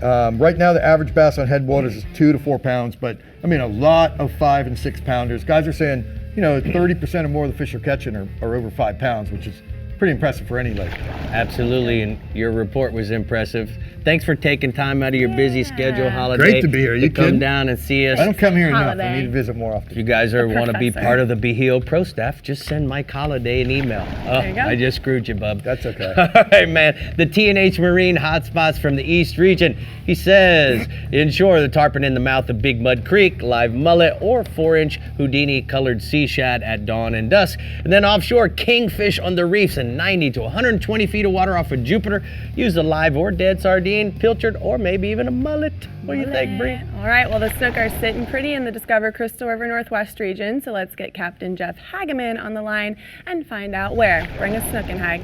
Right now, the average bass on Headwaters is 2 to 4 pounds, but I mean, a lot of 5 and 6 pounders. Guys are saying, 30% or more of the fish you're catching are over 5 pounds, which is pretty impressive for any lake. Absolutely, and your report was impressive. Thanks for taking time out of your busy schedule holiday. Great to be here. You come kidding? down and see us. I don't come here enough. Holiday. I need to visit more often. If you guys want to be part of the Be Healed Pro staff, just send Mike Holiday an email. Oh, There you go. I just screwed you, bub. That's okay. All right, man. The T&H Marine hotspots from the East region. He says, inshore, the tarpon in the mouth of Big Mud Creek, live mullet, or 4-inch Houdini colored sea shad at dawn and dusk. And then offshore, kingfish on the reefs in 90 to 120 feet of water off of Jupiter. Use a live or dead sardine, pilchard, or maybe even a mullet. What do you think, Brie? All right, well, the snook are sitting pretty in the Discover Crystal River Northwest region, so let's get Captain Jeff Hageman on the line and find out where. Bring us snooking, Hag.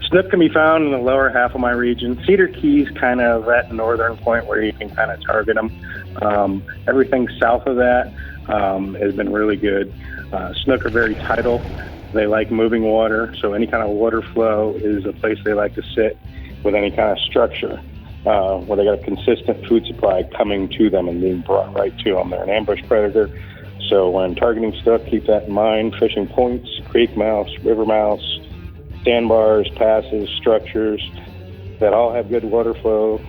Snook can be found in the lower half of my region. Cedar Key's kind of at the northern point where you can kind of target them. Everything south of that, has been really good. Snook are very tidal. They like moving water, so any kind of water flow is a place they like to sit with any kind of structure where they got a consistent food supply coming to them and being brought right to them. They're an ambush predator, so when targeting snook, keep that in mind. Fishing points, creek mouths, river mouths, sandbars, passes, structures that all have good water flow,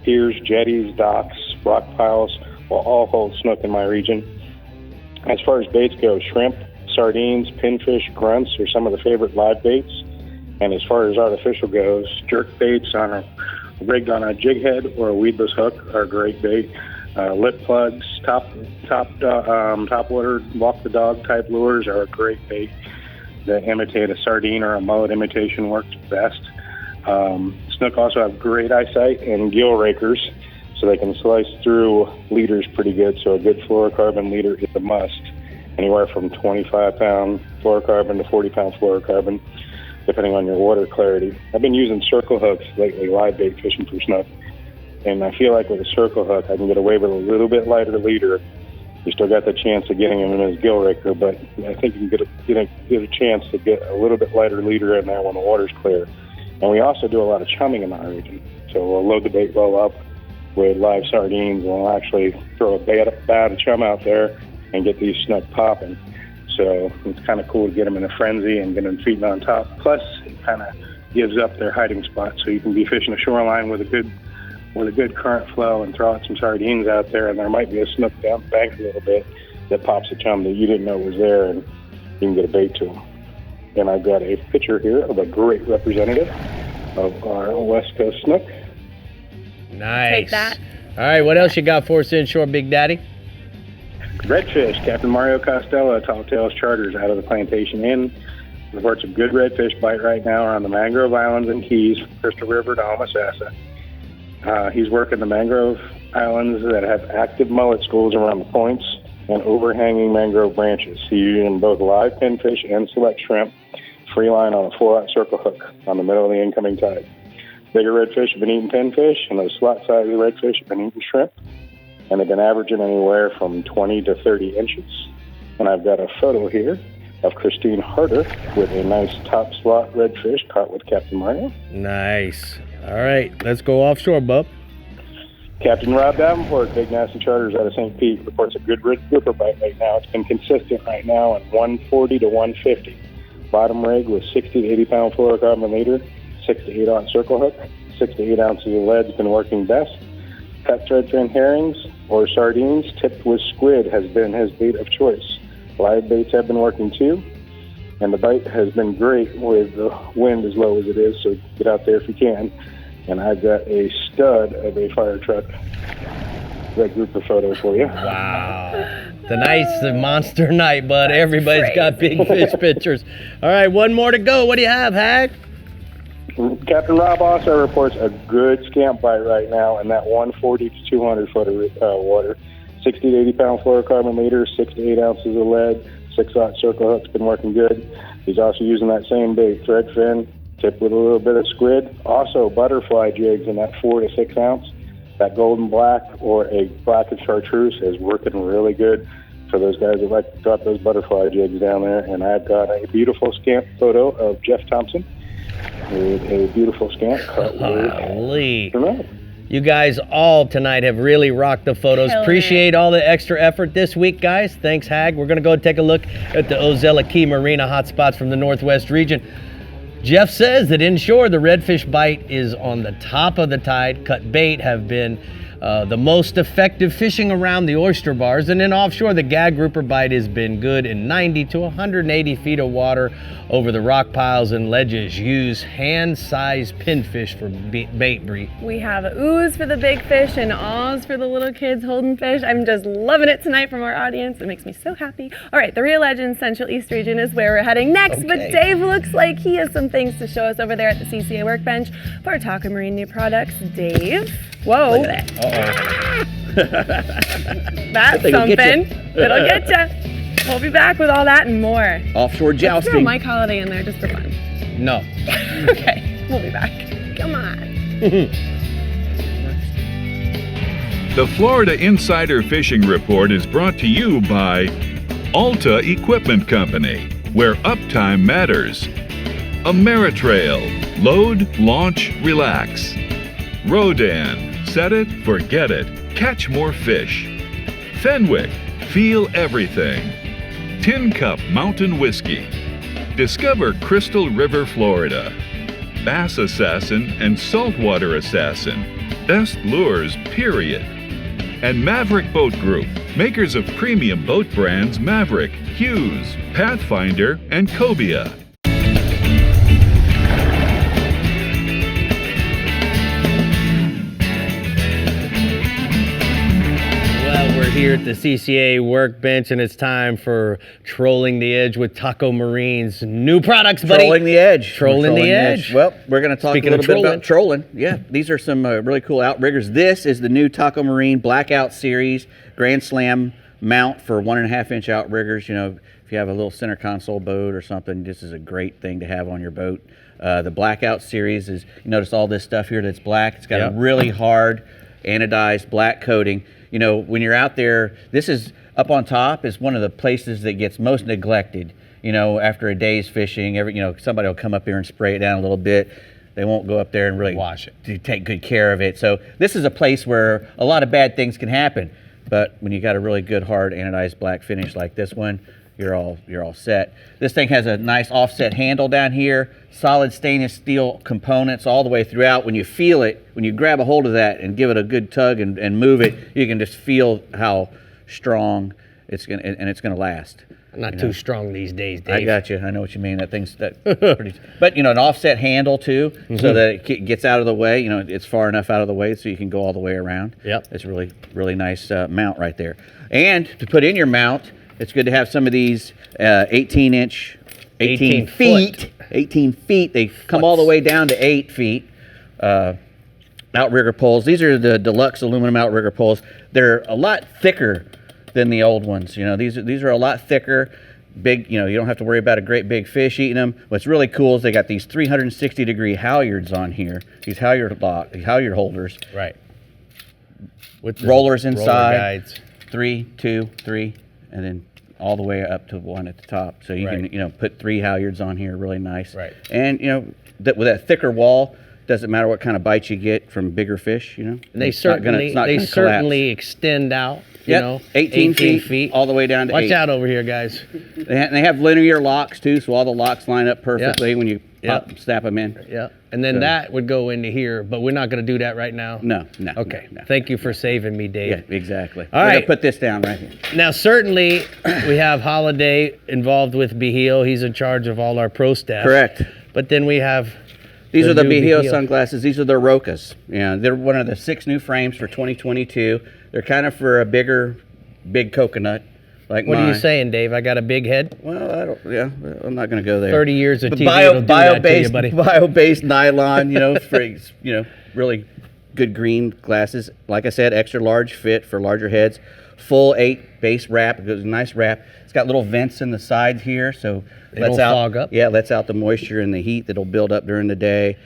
piers, jetties, docks, rock piles will all hold snook in my region. As far as baits go, shrimp, sardines, pinfish, grunts are some of the favorite live baits. And as far as artificial goes, jerk baits on a rigged on a jig head or a weedless hook are a great bait. Lip plugs, top water, walk the dog type lures are a great bait that imitate a sardine or a mullet imitation works best. Snook also have great eyesight and gill rakers, so they can slice through leaders pretty good. So a good fluorocarbon leader is a must. Anywhere from 25-pound fluorocarbon to 40-pound fluorocarbon, depending on your water clarity. I've been using circle hooks lately, live bait fishing for snook, and I feel like with a circle hook, I can get away with a little bit lighter leader. You still got the chance of getting him in his gill raker, but I think you can get a chance to get a little bit lighter leader in there when the water's clear. And we also do a lot of chumming in our region. So we'll load the bait well up with live sardines, and we'll actually throw a bat of chum out there and get these snook popping. So it's kind of cool to get them in a frenzy and get them feeding on top. Plus, it kind of gives up their hiding spot, so you can be fishing a shoreline with a good current flow and throw out some sardines out there, and there might be a snook down the bank a little bit that pops a chum that you didn't know was there, and you can get a bait to them. And I've got a picture here of a great representative of our West Coast snook. Nice. Take that. All right, what else you got for us inshore, Big Daddy? Redfish, Captain Mario Costello, Tall Tales Charters out of the Plantation Inn. Reports a good redfish bite right now around the Mangrove Islands and Keys, from Crystal River to Homosassa. He's working the mangrove islands that have active mullet schools around the points and overhanging mangrove branches. He's using both live pinfish and select shrimp, free line on a 4-aught circle hook on the middle of the incoming tide. Bigger redfish have been eating pinfish, and those slot sized redfish have been eating shrimp, and they've been averaging anywhere from 20 to 30 inches. And I've got a photo here of Christine Harder with a nice top slot redfish caught with Captain Mario. Nice. All right, let's go offshore, bub. Captain Rob Davenport, Big Nasty Charters out of St. Pete, reports a good red grouper bite right now. It's been consistent right now at 140 to 150. Bottom rig with 60 to 80 pound fluorocarbon leader, 6 to 8 ounce circle hook, 6 to 8 ounces of lead's been working best. Cut threadfin herrings or sardines tipped with squid has been his bait of choice. Live baits have been working too, and the bite has been great with the wind as low as it is, so get out there if you can. And I've got a stud of a fire truck red grouper photo for you. Wow. The monster night, bud. Everybody's got big fish pictures. All right, one more to go. What do you have, Hag? Captain Rob also reports a good scamp bite right now in that 140 to 200 foot of water. 60 to 80 pound fluorocarbon leader, 6 to 8 ounces of lead, 6-aught circle hook's been working good. He's also using that same bait, threadfin, tipped with a little bit of squid. Also butterfly jigs in that 4 to 6 ounce. That golden black or a black and chartreuse is working really good for those guys that like to drop those butterfly jigs down there. And I've got a beautiful scamp photo of Jeff Thompson with a beautiful scamp cut with You guys all tonight have really rocked the photos. Appreciate all the extra effort this week, guys. Thanks, Hag. We're going to go take a look at the Ozella Key Marina hotspots from the Northwest region. Jeff says that inshore, the redfish bite is on the top of the tide. Cut bait have been the most effective fishing around the oyster bars. And then offshore, the gag grouper bite has been good in 90 to 180 feet of water over the rock piles and ledges. Use hand-sized pinfish for bait, Brie. We have oohs for the big fish and ahs for the little kids holding fish. I'm just loving it tonight from our audience. It makes me so happy. All right, the Real Legends Central East region is where we're heading next, but Dave looks like he has some things to show us over there at the CCA workbench for Talk of Marine New Products. Dave? Whoa. Look at that. That's something. It'll get you. We'll be back with all that and more. Offshore jousting. Let's throw Mike Holiday in there just for fun. No. Okay, we'll be back. Come on. The Florida Insider Fishing Report is brought to you by Alta Equipment Company, where uptime matters. Ameritrail, load, launch, relax. Rodan, set it, forget it, catch more fish. Fenwick, feel everything. Tin Cup Mountain Whiskey. Discover Crystal River, Florida. Bass Assassin and Saltwater Assassin. Best lures, period. And Maverick Boat Group, makers of premium boat brands Maverick, Hughes, Pathfinder, and Cobia. We're here at the CCA workbench, and it's time for Trolling the Edge with Taco Marine's new products, buddy. Trolling the edge. Trolling the edge. Well, we're going to talk Speaking a little of bit about trolling. Yeah, these are some really cool outriggers. This is the new Taco Marine Blackout Series Grand Slam mount for 1.5-inch outriggers. You know, if you have a little center console boat or something, this is a great thing to have on your boat. The Blackout Series is, you notice all this stuff here that's black. It's got a really hard anodized black coating. You know, when you're out there, this is up on top is one of the places that gets most neglected. You know, after a day's fishing, somebody will come up here and spray it down a little bit. They won't go up there and really wash it, to take good care of it. So this is a place where a lot of bad things can happen. But when you got a really good hard anodized black finish like this one, you're all set. This thing has a nice offset handle down here, solid stainless steel components all the way throughout. When you feel it, when you grab a hold of that and give it a good tug and move it, you can just feel how strong it's gonna last. Not too strong these days, Dave. I got you. I know what you mean. That thing's pretty. But an offset handle too, so that it gets out of the way. It's far enough out of the way so you can go all the way around. Yep. It's really nice mount right there. And to put in your mount, it's good to have some of these 18 feet. They come all the way down to 8 feet. Outrigger poles. These are the deluxe aluminum outrigger poles. They're a lot thicker than the old ones. These are a lot thicker. Big. You don't have to worry about a great big fish eating them. What's really cool is they got these 360-degree halyards on here. These halyard holders. Right. With rollers inside. Roller guides. 3, 2, 3, and then all the way up to one at the top. So you can put 3 halyards on here, really nice. Right. And with that thicker wall, doesn't matter what kind of bite you get from bigger fish. And they certainly extend out. 18 feet all the way down to 8. Watch out over here, guys. They have linear locks too, so all the locks line up perfectly when you snap them in. Yeah. And then that would go into here, but we're not going to do that right now. No. Okay. No. Thank you for saving me, Dave. Yeah, exactly. All right. We're gonna put this down right here. Now, certainly, we have Holiday involved with VIEJA. He's in charge of all our pro staff. Correct. But then we have these are the VIEJA sunglasses. These are the Rokas. They're one of the 6 new frames for 2022. They're kind of for a big coconut like what mine. are you saying, Dave? I got a big head? Well, I'm not going to go there. 30 years of TV will do that to you, buddy. Bio-based nylon, for really good green glasses. Like I said, extra large fit for larger heads. Full 8 base wrap. It goes a nice wrap. It's got little vents in the sides here, so lets out fog up. Yeah, lets out the moisture and the heat that'll build up during the day.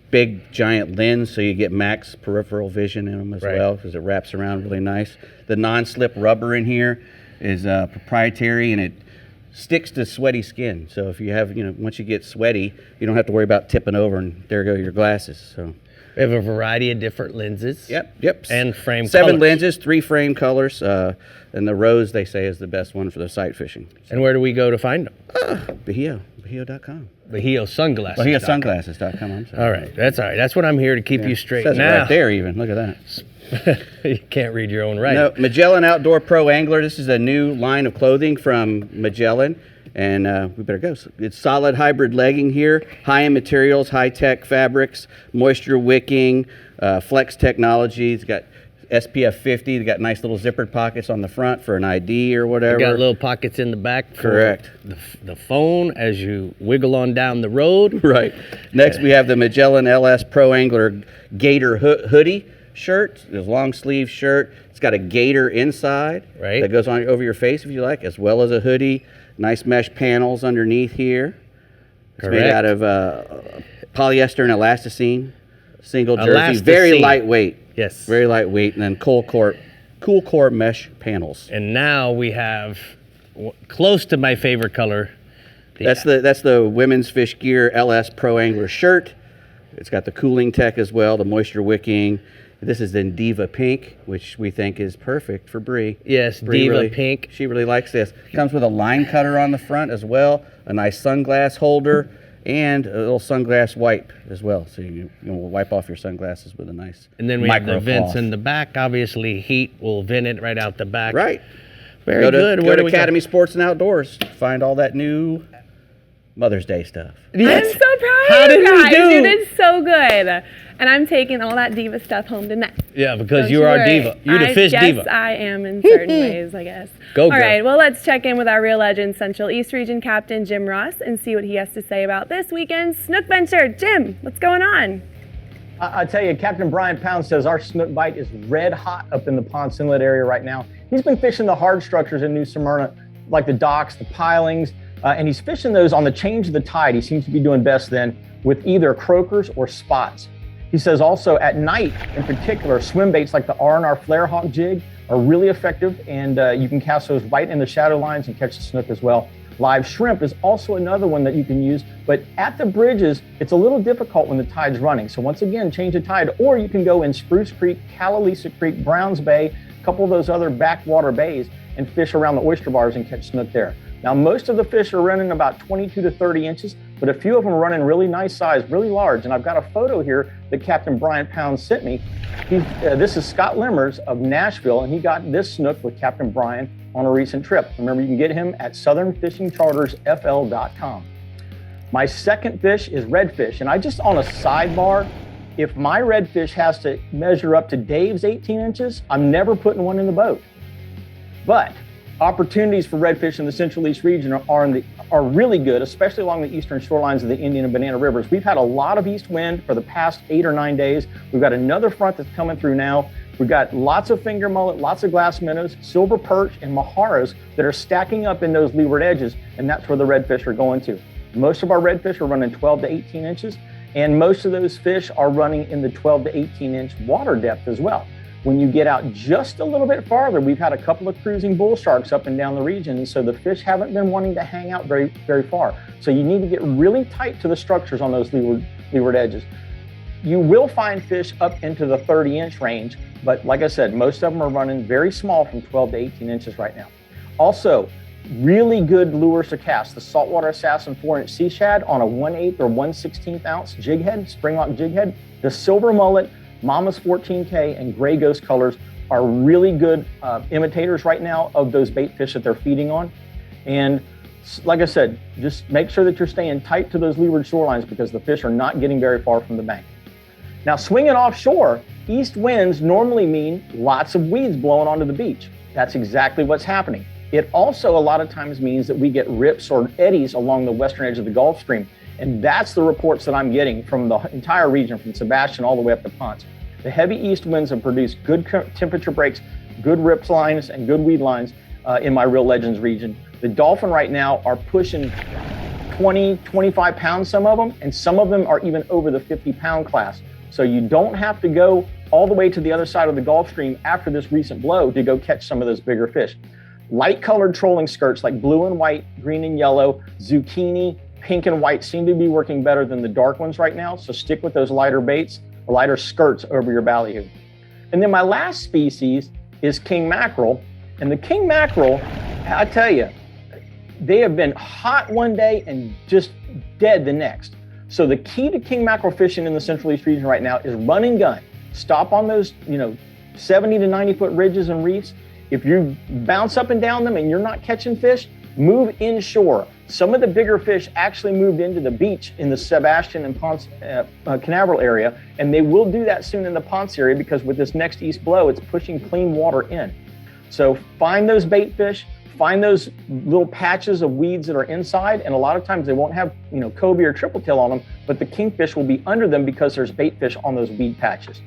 Big giant lens, so you get max peripheral vision in them as well, because it wraps around really nice. The non-slip rubber in here is proprietary, and it sticks to sweaty skin. So if you have, once you get sweaty, you don't have to worry about tipping over, and there go your glasses. So we have a variety of different lenses. Yep. And frame 7 colors. lenses, 3 frame colors, and the rose, they say, is the best one for the sight fishing. So. And where do we go to find them? VIEJA.com. VIEJA sunglasses. VIEJAsunglasses.com. I'm sorry. All right. That's what I'm here to keep you straight. Says now, it right there even. Look at that. You can't read your own writing. No, Magellan Outdoor Pro Angler. This is a new line of clothing from Magellan. And we better go. It's solid hybrid legging here. High-end materials, high-tech fabrics, moisture wicking, flex technology. It's got SPF 50. They got nice little zippered pockets on the front for an ID or whatever. You got little pockets in the back for Correct. The phone as you wiggle on down the road. Right. Next, we have the Magellan LS Pro Angler Gator hoodie shirt. It's a long sleeve shirt. It's got a gator inside that goes on over your face if you like, as well as a hoodie. Nice mesh panels underneath here. It's made out of polyester and elasticine. single jersey, very Elasticine. lightweight. Yes. Very lightweight, and then cool core mesh panels. And now we have close to my favorite color. That's the women's fish gear LS Pro Angler shirt. It's got the cooling tech as well, the moisture wicking. This is in Diva Pink, which we think is perfect for Brie. Yes, Brie Diva really, Pink. She really likes this. Comes with a line cutter on the front as well, a nice sunglass holder, and a little sunglass wipe as well. So you wipe off your sunglasses with a nice And then we have the micro vents cloth. in the back. Obviously, heat will vent it right out the back. Right. Very Go to, good. Go Where to do we go? Academy Sports and Outdoors. Find all that new Mother's Day stuff. Yes. I'm so proud How of did you we guys. do? You did so good. And I'm taking all that diva stuff home tonight. Yeah, because Don't you are a worry. diva. You're the fish yes, diva. I am in certain ways, I guess. Go, All girl. right, well, let's check in with our real legend, Central East Region Captain Jim Ross, and see what he has to say about this weekend's snook venture. Jim, what's going on? I tell you, Captain Brian Pound says our snook bite is red hot up in the Ponce Inlet area right now. He's been fishing the hard structures in New Smyrna, like the docks, the pilings, and he's fishing those on the change of the tide. He seems to be doing best then with either croakers or spots. He says also at night, in particular, swim baits like the R&R Flare Hawk jig are really effective, and you can cast those right in the shadow lines and catch the snook as well. Live shrimp is also another one that you can use, but at the bridges, it's a little difficult when the tide's running. So once again, change the tide, or you can go in Spruce Creek, Calalisa Creek, Browns Bay, a couple of those other backwater bays, and fish around the oyster bars and catch snook there. Now, most of the fish are running about 22 to 30 inches, but a few of them are running really nice size, really large. And I've got a photo here that Captain Brian Pound sent me. This is Scott Limmers of Nashville, and he got this snook with Captain Brian on a recent trip. Remember, you can get him at southernfishingchartersfl.com. My second fish is redfish, and I just on a sidebar, if my redfish has to measure up to Dave's 18 inches, I'm never putting one in the boat. But opportunities for redfish in the Central East region are really good, especially along the eastern shorelines of the Indian and Banana Rivers. We've had a lot of east wind for the past 8 or 9 days. We've got another front that's coming through now. We've got lots of finger mullet, lots of glass minnows, silver perch, and maharas that are stacking up in those leeward edges, and that's where the redfish are going to. Most of our redfish are running 12 to 18 inches, and most of those fish are running in the 12 to 18 inch water depth as well. When you get out just a little bit farther, we've had a couple of cruising bull sharks up and down the region, and so the fish haven't been wanting to hang out very, very far. So you need to get really tight to the structures on those leeward edges. You will find fish up into the 30-inch range, but like I said, most of them are running very small from 12 to 18 inches right now. Also, really good lures to cast. The Saltwater Assassin 4-inch sea shad on a 1/8 or 1/16 ounce jig head, spring lock jig head. The silver mullet, Mama's 14K, and gray ghost colors are really good imitators right now of those bait fish that they're feeding on. And like I said, just make sure that you're staying tight to those leeward shorelines because the fish are not getting very far from the bank. Now, swinging offshore, east winds normally mean lots of weeds blowing onto the beach. That's exactly what's happening. It also a lot of times means that we get rips or eddies along the western edge of the Gulf Stream. And that's the reports that I'm getting from the entire region, from Sebastian all the way up to Ponce. The heavy east winds have produced good temperature breaks, good rips lines, and good weed lines in my Real Legends region. The dolphin right now are pushing 20, 25 pounds, some of them, and some of them are even over the 50-pound class. So you don't have to go all the way to the other side of the Gulf Stream after this recent blow to go catch some of those bigger fish. Light-colored trolling skirts like blue and white, green and yellow, zucchini, pink and white seem to be working better than the dark ones right now, so stick with those lighter baits or lighter skirts over your ballyhoo. And then my last species is king mackerel, and the king mackerel, I tell you, they have been hot one day and just dead the next. So the key to king mackerel fishing in the Central East region right now is run and gun. Stop on those 70 to 90 foot ridges and reefs. If you bounce up and down them and you're not catching fish, move inshore. Some of the bigger fish actually moved into the beach in the Sebastian and Ponce Canaveral area, and they will do that soon in the Ponce area because with this next east blow, it's pushing clean water in. So find those bait fish, find those little patches of weeds that are inside, and a lot of times they won't have cobia or triple tail on them, but the kingfish will be under them because there's bait fish on those weed patches.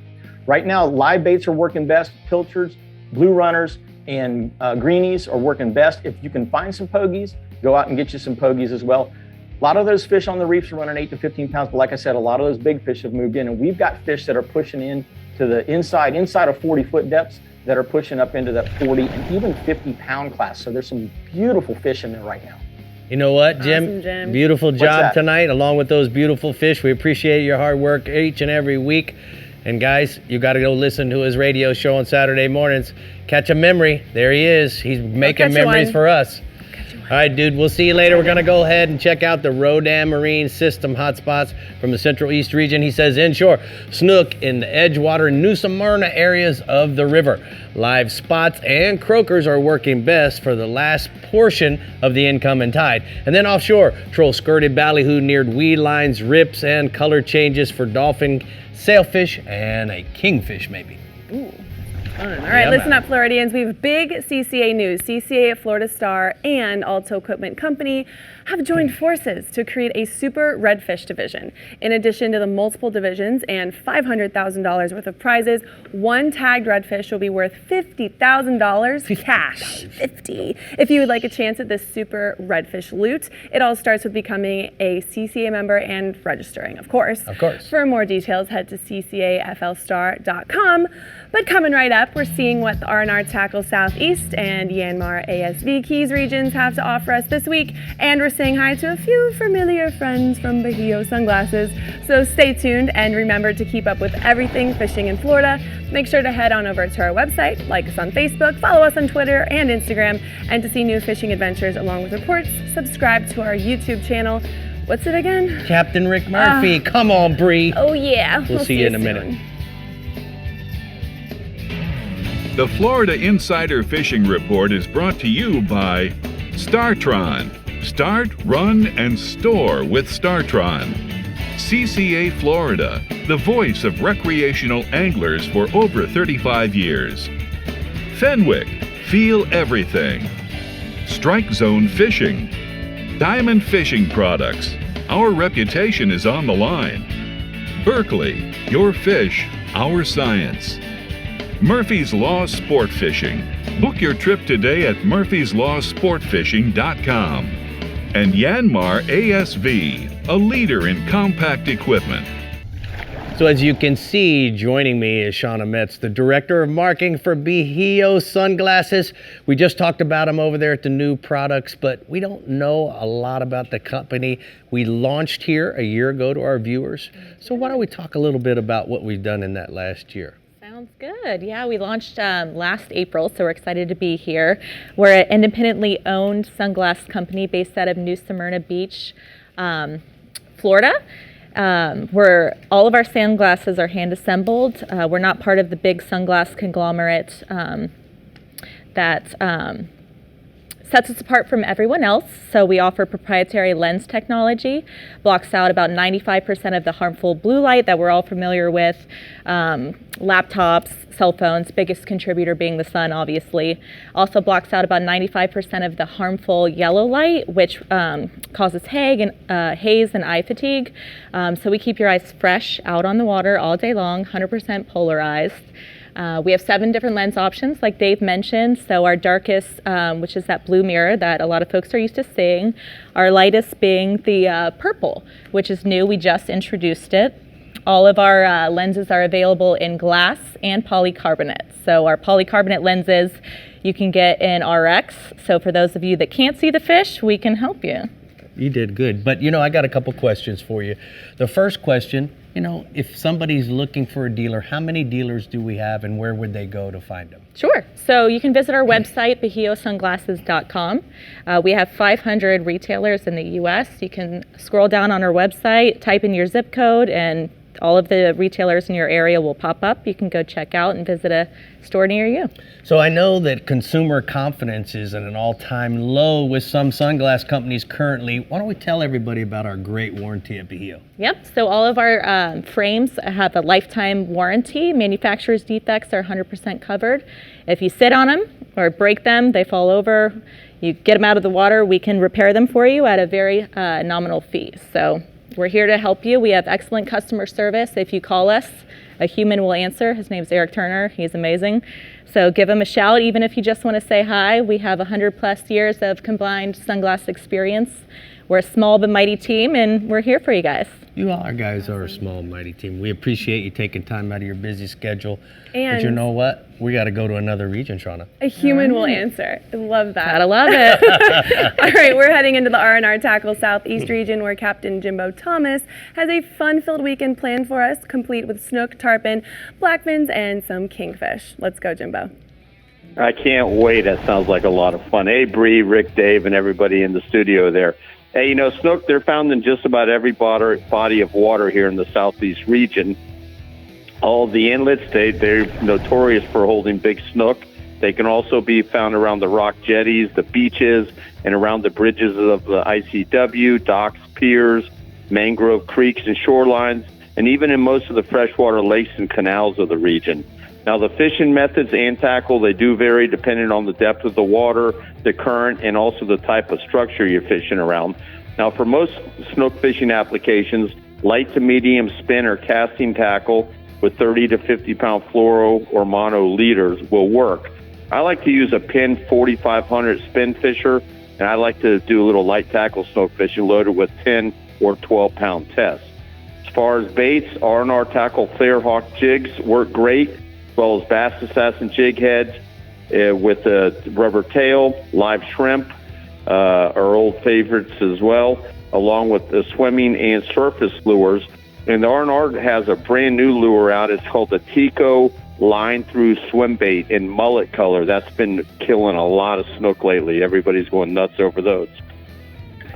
Right now, live baits are working best. Pilchards, blue runners, and greenies are working best. If you can find some pogies, go out and get you some pogies as well. A lot of those fish on the reefs are running 8 to 15 pounds, but like I said, a lot of those big fish have moved in, and we've got fish that are pushing in to the inside of 40-foot depths that are pushing up into that 40 and even 50-pound class. So there's some beautiful fish in there right now. You know what, Jim? Awesome, Jim. Beautiful What's job that? tonight, along with those beautiful fish. We appreciate your hard work each and every week. And guys, you got to go listen to his radio show on Saturday mornings. Catch a memory. There he is. He's making catch you memories one. for us. All right, dude, we'll see you later. We're going to go ahead and check out the Rodan Marine System hotspots from the Central East region. He says inshore, snook in the Edgewater, New Smyrna areas of the river. Live spots and croakers are working best for the last portion of the incoming tide. And then offshore, troll skirted ballyhoo near weed lines, rips, and color changes for dolphin, sailfish, and a kingfish maybe. Ooh. All right, Yeah, listen man. up, Floridians. We have big CCA news. CCA at Florida Star and Alto Equipment Company have joined forces to create a super redfish division. In addition to the multiple divisions and $500,000 worth of prizes, one tagged redfish will be worth $50,000 cash. 50. If you would like a chance at this super redfish loot, it all starts with becoming a CCA member and registering, of course. Of course. For more details, head to ccaflstar.com. But coming right up, we're seeing what the R&R Tackle Southeast and YANMAR ASV Keys regions have to offer us this week, and we're saying hi to a few familiar friends from VIEJA Sunglasses. So stay tuned and remember to keep up with everything fishing in Florida. Make sure to head on over to our website, like us on Facebook, follow us on Twitter and Instagram, and to see new fishing adventures along with reports, subscribe to our YouTube channel. What's it again? Captain Rick Murphy, come on, Bree. Oh yeah. We'll see you in a minute. soon. The Florida Insider Fishing Report is brought to you by STARTRON. Start, run, and store with STARTRON. CCA Florida, the voice of recreational anglers for over 35 years. Fenwick, feel everything. Strike Zone Fishing. Diamond Fishing Products, our reputation is on the line. Berkeley, your fish, our science. Murphy's Law Sport Fishing. Book your trip today at murphyslawsportfishing.com. And YANMAR ASV, a leader in compact equipment. So as you can see, joining me is Shauna Metz, the Director of Marketing for VIEJA Sunglasses. We just talked about them over there at the new products, but we don't know a lot about the company. We launched here a year ago to our viewers. So why don't we talk a little bit about what we've done in that last year? Sounds good. Yeah, we launched last April, so we're excited to be here. We're an independently owned sunglass company based out of New Smyrna Beach, Florida. Where all of our sunglasses are hand assembled. We're not part of the big sunglass conglomerate that sets us apart from everyone else. So we offer proprietary lens technology, blocks out about 95% of the harmful blue light that we're all familiar with. Laptops, cell phones, biggest contributor being the sun, obviously. Also blocks out about 95% of the harmful yellow light, which causes haze and eye fatigue. So we keep your eyes fresh out on the water all day long, 100% polarized. We have 7 different lens options, like Dave mentioned. So our darkest, which is that blue mirror that a lot of folks are used to seeing. Our lightest being the purple, which is new. We just introduced it. All of our lenses are available in glass and polycarbonate. So our polycarbonate lenses you can get in RX. So for those of you that can't see the fish, we can help you. You did good. But, you know, I got a couple questions for you. The first question, you know, if somebody's looking for a dealer, how many dealers do we have and where would they go to find them? Sure. So you can visit our website, VIEJASunglasses.com. We have 500 retailers in the U.S. You can scroll down on our website, type in your zip code, and all of the retailers in your area will pop up. You can go check out and visit a store near you. So I know that consumer confidence is at an all-time low with some sunglass companies currently. Why don't we tell everybody about our great warranty at VIEJA? Yep, so all of our frames have a lifetime warranty. Manufacturer's defects are 100% covered. If you sit on them or break them, they fall over, you get them out of the water, we can repair them for you at a very nominal fee. So we're here to help you. We have excellent customer service. If you call us, a human will answer. His name's Eric Turner. He's amazing. So give him a shout, even if you just want to say hi. We have 100+ years of combined sunglass experience. we're a small but mighty team, and we're here for you guys. You all guys are a small, mighty team. We appreciate you taking time out of your busy schedule. And but you know what? We got to go to another region, Shauna. A human will answer. I love that. Gotta love it. All right, we're heading into the R&R Tackle Southeast region, where Captain Jimbo Thomas has a fun-filled weekend planned for us, complete with snook, tarpon, blackfins, and some kingfish. Let's go, Jimbo. I can't wait. That sounds like a lot of fun. Hey, Brie, Rick, Dave, and everybody in the studio there. Hey, you know, snook, they're found in just about every body of water here in the Southeast region. All the inlets, they're notorious for holding big snook. They can also be found around the rock jetties, the beaches, and around the bridges of the ICW, docks, piers, mangrove creeks, and shorelines, and even in most of the freshwater lakes and canals of the region. Now, the fishing methods and tackle, they do vary depending on the depth of the water, the current, and also the type of structure you're fishing around. Now, for most snook fishing applications, light to medium spin or casting tackle with 30 to 50 pound fluoro or mono leaders will work. I like to use a Penn 4500 spin fisher, and I like to do a little light tackle snook fishing loaded with 10 or 12 pound tests. As far as baits, R&R tackle flare hawk jigs work great, as well as bass assassin jig heads with a rubber tail, live shrimp, our old favorites as well, along with the swimming and surface lures. And the R&R has a brand new lure out. It's called the Tico Line Through Swim Bait in mullet color. That's been killing a lot of snook lately. Everybody's going nuts over those.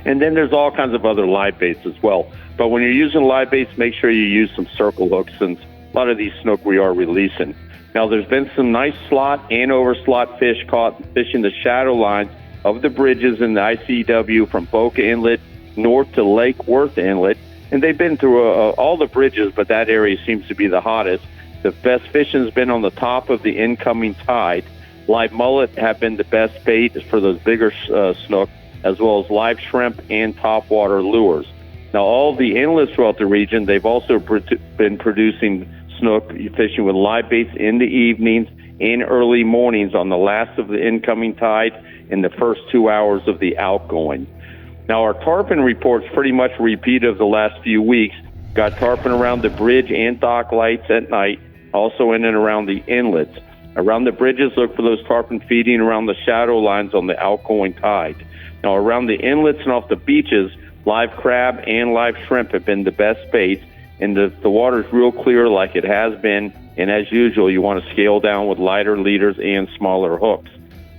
And then there's all kinds of other live baits as well. But when you're using live baits, make sure you use some circle hooks, since a lot of these snook we are releasing. Now, there's been some nice slot and over slot fish caught fishing the shadow lines of the bridges in the ICW from Boca Inlet north to Lake Worth Inlet. And they've been through all the bridges, but that area seems to be the hottest. The best fishing has been on the top of the incoming tide. Live mullet have been the best bait for those bigger snook, as well as live shrimp and topwater lures. Now, all the inlets throughout the region, they've also been producing snook fishing with live baits in the evenings and early mornings on the last of the incoming tide and the first 2 hours of the outgoing. Now, our tarpon report's pretty much a repeat of the last few weeks. Got tarpon around the bridge and dock lights at night, also in and around the inlets. Around the bridges, look for those tarpon feeding around the shadow lines on the outgoing tide. Now, around the inlets and off the beaches, live crab and live shrimp have been the best baits, and the water's real clear like it has been, and as usual, you want to scale down with lighter leaders and smaller hooks.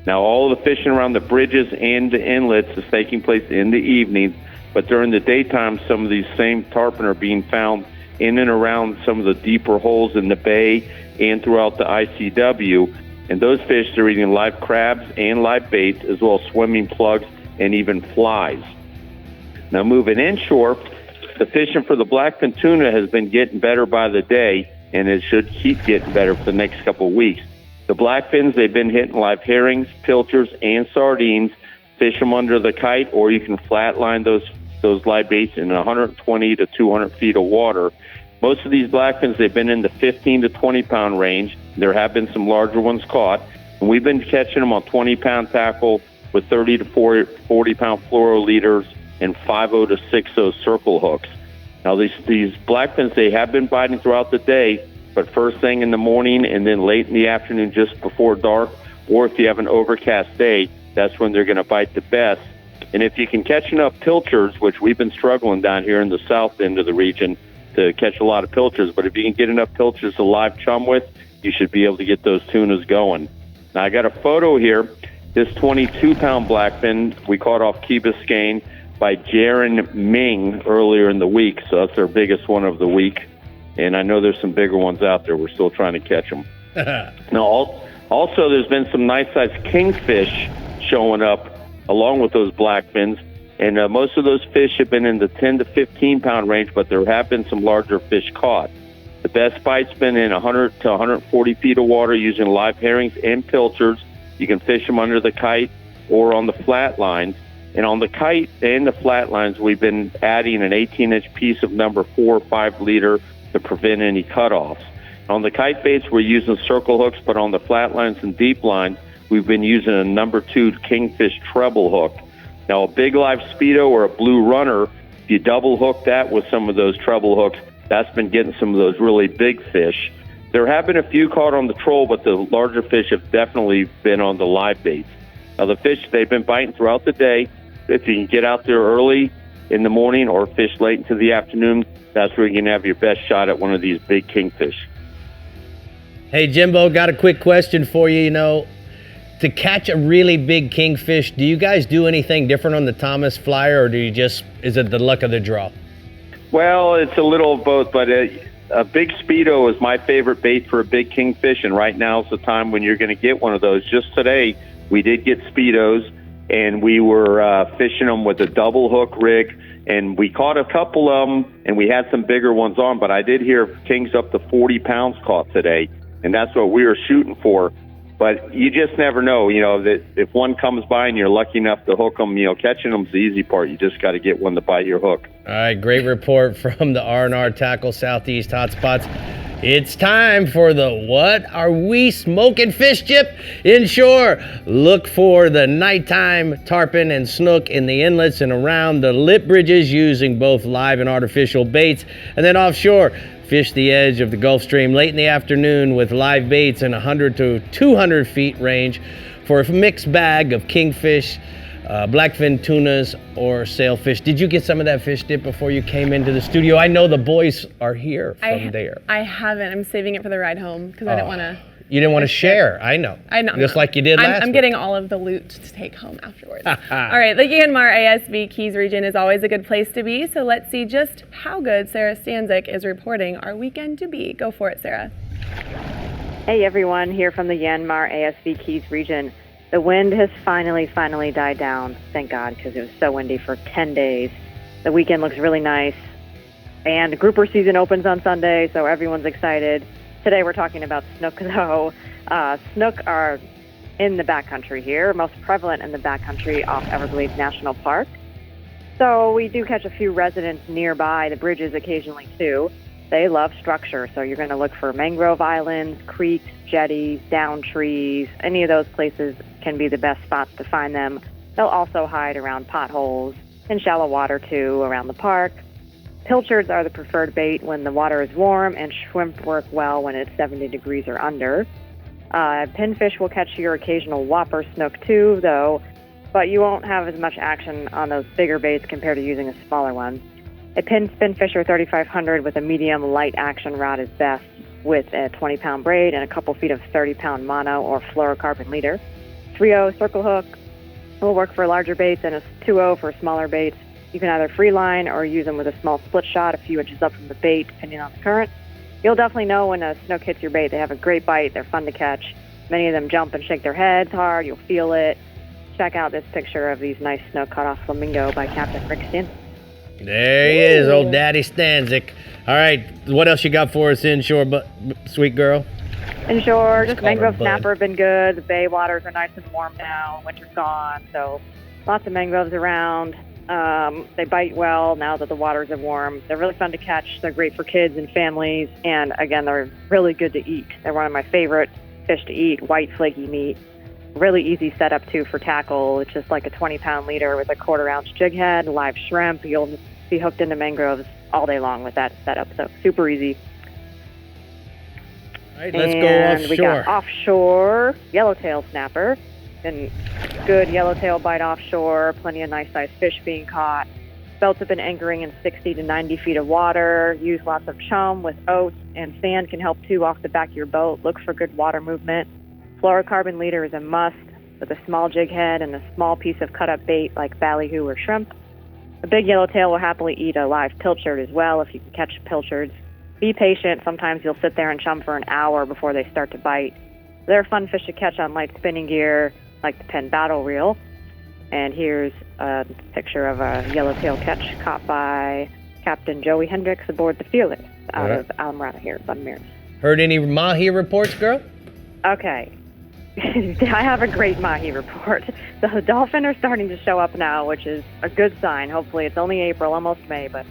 Now, all of the fishing around the bridges and the inlets is taking place in the evenings, but during the daytime, some of these same tarpon are being found in and around some of the deeper holes in the bay and throughout the ICW, and those fish are eating live crabs and live baits, as well as swimming plugs and even flies. Now, moving inshore, the fishing for the blackfin tuna has been getting better by the day, and it should keep getting better for the next couple of weeks. The blackfins, they've been hitting live herrings, pilchards, and sardines. Fish them under the kite, or you can flatline those live baits in 120 to 200 feet of water. Most of these blackfins, they've been in the 15 to 20 pound range. There have been some larger ones caught, and we've been catching them on 20 pound tackle with 30 to 40 pound fluoro leaders and 5.0 to 6.0 circle hooks. Now, these blackfins, they have been biting throughout the day, but first thing in the morning and then late in the afternoon just before dark, or if you have an overcast day, that's when they're going to bite the best. And if you can catch enough pilchards, which we've been struggling down here in the south end of the region to catch a lot of pilchards, but if you can get enough pilchards to live chum with, you should be able to get those tunas going. Now, I got a photo here. This 22-pound blackfin we caught off Key Biscayne by Jaron Ming earlier in the week, so that's our biggest one of the week. And I know there's some bigger ones out there. We're still trying to catch them. Now, also, there's been some nice-sized kingfish showing up along with those blackfins, and most of those fish have been in the 10 to 15-pound range, but there have been some larger fish caught. The best bite's been in 100 to 140 feet of water using live herrings and pilchards. You can fish them under the kite or on the flat lines. And on the kite and the flat lines, we've been adding an 18-inch piece of number 4 or 5 leader to prevent any cutoffs. On the kite baits, we're using circle hooks, but on the flat lines and deep lines, we've been using a number 2 kingfish treble hook. Now, a big live Speedo or a blue runner, if you double hook that with some of those treble hooks, that's been getting some of those really big fish. There have been a few caught on the troll, but the larger fish have definitely been on the live baits. Now, the fish, they've been biting throughout the day. If you can get out there early in the morning or fish late into the afternoon, that's where you can have your best shot at one of these big kingfish. Hey, Jimbo, got a quick question for you. You know, to catch a really big kingfish, do you guys do anything different on the Thomas Flyer, or do you just, is it the luck of the draw? Well, it's a little of both, but a big Speedo is my favorite bait for a big kingfish, and right now is the time when you're going to get one of those. Just today, we did get Speedos, and we were fishing them with a double hook rig, and we caught a couple of them, and we had some bigger ones on, but I did hear kings up to 40 pounds caught today, and that's what we were shooting for. But you just never know, you know, that if one comes by and you're lucky enough to hook them, you know, catching them's the easy part. You just got to get one to bite your hook. All right, great report from the R&R Tackle Southeast Hotspots. It's time for the What Are We Smoking Fish Chip inshore. Look for the nighttime tarpon and snook in the inlets and around the lip bridges using both live and artificial baits. And then offshore, fish the edge of the Gulf Stream late in the afternoon with live baits in 100 to 200 feet range for a mixed bag of kingfish, blackfin tunas, or sailfish. Did you get some of that fish dip before you came into the studio? I know the boys are here from there. I haven't. I'm saving it for the ride home because I didn't want to. You didn't want to share. I know. Just like you did last I'm week. getting all of the loot to take home afterwards. All right, the YANMAR ASV Keys region is always a good place to be, so let's see just how good Sarah Stanzik is reporting our weekend to be. Go for it, Sarah. Hey everyone, here from the YANMAR ASV Keys region. The wind has finally died down, thank God, because it was so windy for 10 days. The weekend looks really nice, and grouper season opens on Sunday, so everyone's excited. Today we're talking about snook, though. Snook are in the backcountry here, most prevalent in the backcountry off Everglades National Park. So we do catch a few residents nearby the bridges occasionally, too. They love structure, so you're going to look for mangrove islands, creeks, jetties, down trees. Any of those places can be the best spots to find them. They'll also hide around potholes, in shallow water, too, around the park. Pilchards are the preferred bait when the water is warm, and shrimp work well when it's 70 degrees or under. Pinfish will catch your occasional whopper snook too, though, but you won't have as much action on those bigger baits compared to using a smaller one. A Pinfisher 3500 with a medium light action rod is best, with a 20-pound braid and a couple feet of 30-pound mono or fluorocarbon leader. 3/0 circle hook will work for larger baits, and a 2/0 for smaller baits. You can either free line or use them with a small split shot a few inches up from the bait, depending on the current. You'll definitely know when a snook hits your bait. They have a great bite. They're fun to catch. Many of them jump and shake their heads hard. You'll feel it. Check out this picture of these nice snook caught off Flamingo by Captain Rick Stanzik. There he is, old Daddy Stanzik. All right, what else you got for us inshore, sweet girl? Inshore, just mangrove snapper have been good. The bay waters are nice and warm now. Winter's gone, so lots of mangroves around. They bite well now that the waters are warm. They're really fun to catch. They're great for kids and families. And again, they're really good to eat. They're one of my favorite fish to eat, white flaky meat. Really easy setup too for tackle. It's just like a 20-pound leader with a 1/4 ounce jig head, live shrimp. You'll be hooked into mangroves all day long with that setup. So super easy. All right, let's go offshore. We got offshore yellowtail snapper. And good yellowtail bite offshore, plenty of nice sized fish being caught. Boats have been anchoring in 60 to 90 feet of water. Use lots of chum with oats, and sand can help too off the back of your boat. Look for good water movement. Fluorocarbon leader is a must with a small jig head and a small piece of cut up bait like ballyhoo or shrimp. A big yellowtail will happily eat a live pilchard as well if you can catch pilchards. Be patient. Sometimes you'll sit there and chum for an hour before they start to bite. They're a fun fish to catch on light spinning gear, like the Penn Battle Reel. And here's a picture of a yellowtail catch caught by Captain Joey Hendricks aboard the Fearless out of Almrata here, Bun Heard any mahi reports, girl? Okay. I have a great mahi report. The dolphin are starting to show up now, which is a good sign. Hopefully it's only April, almost May, but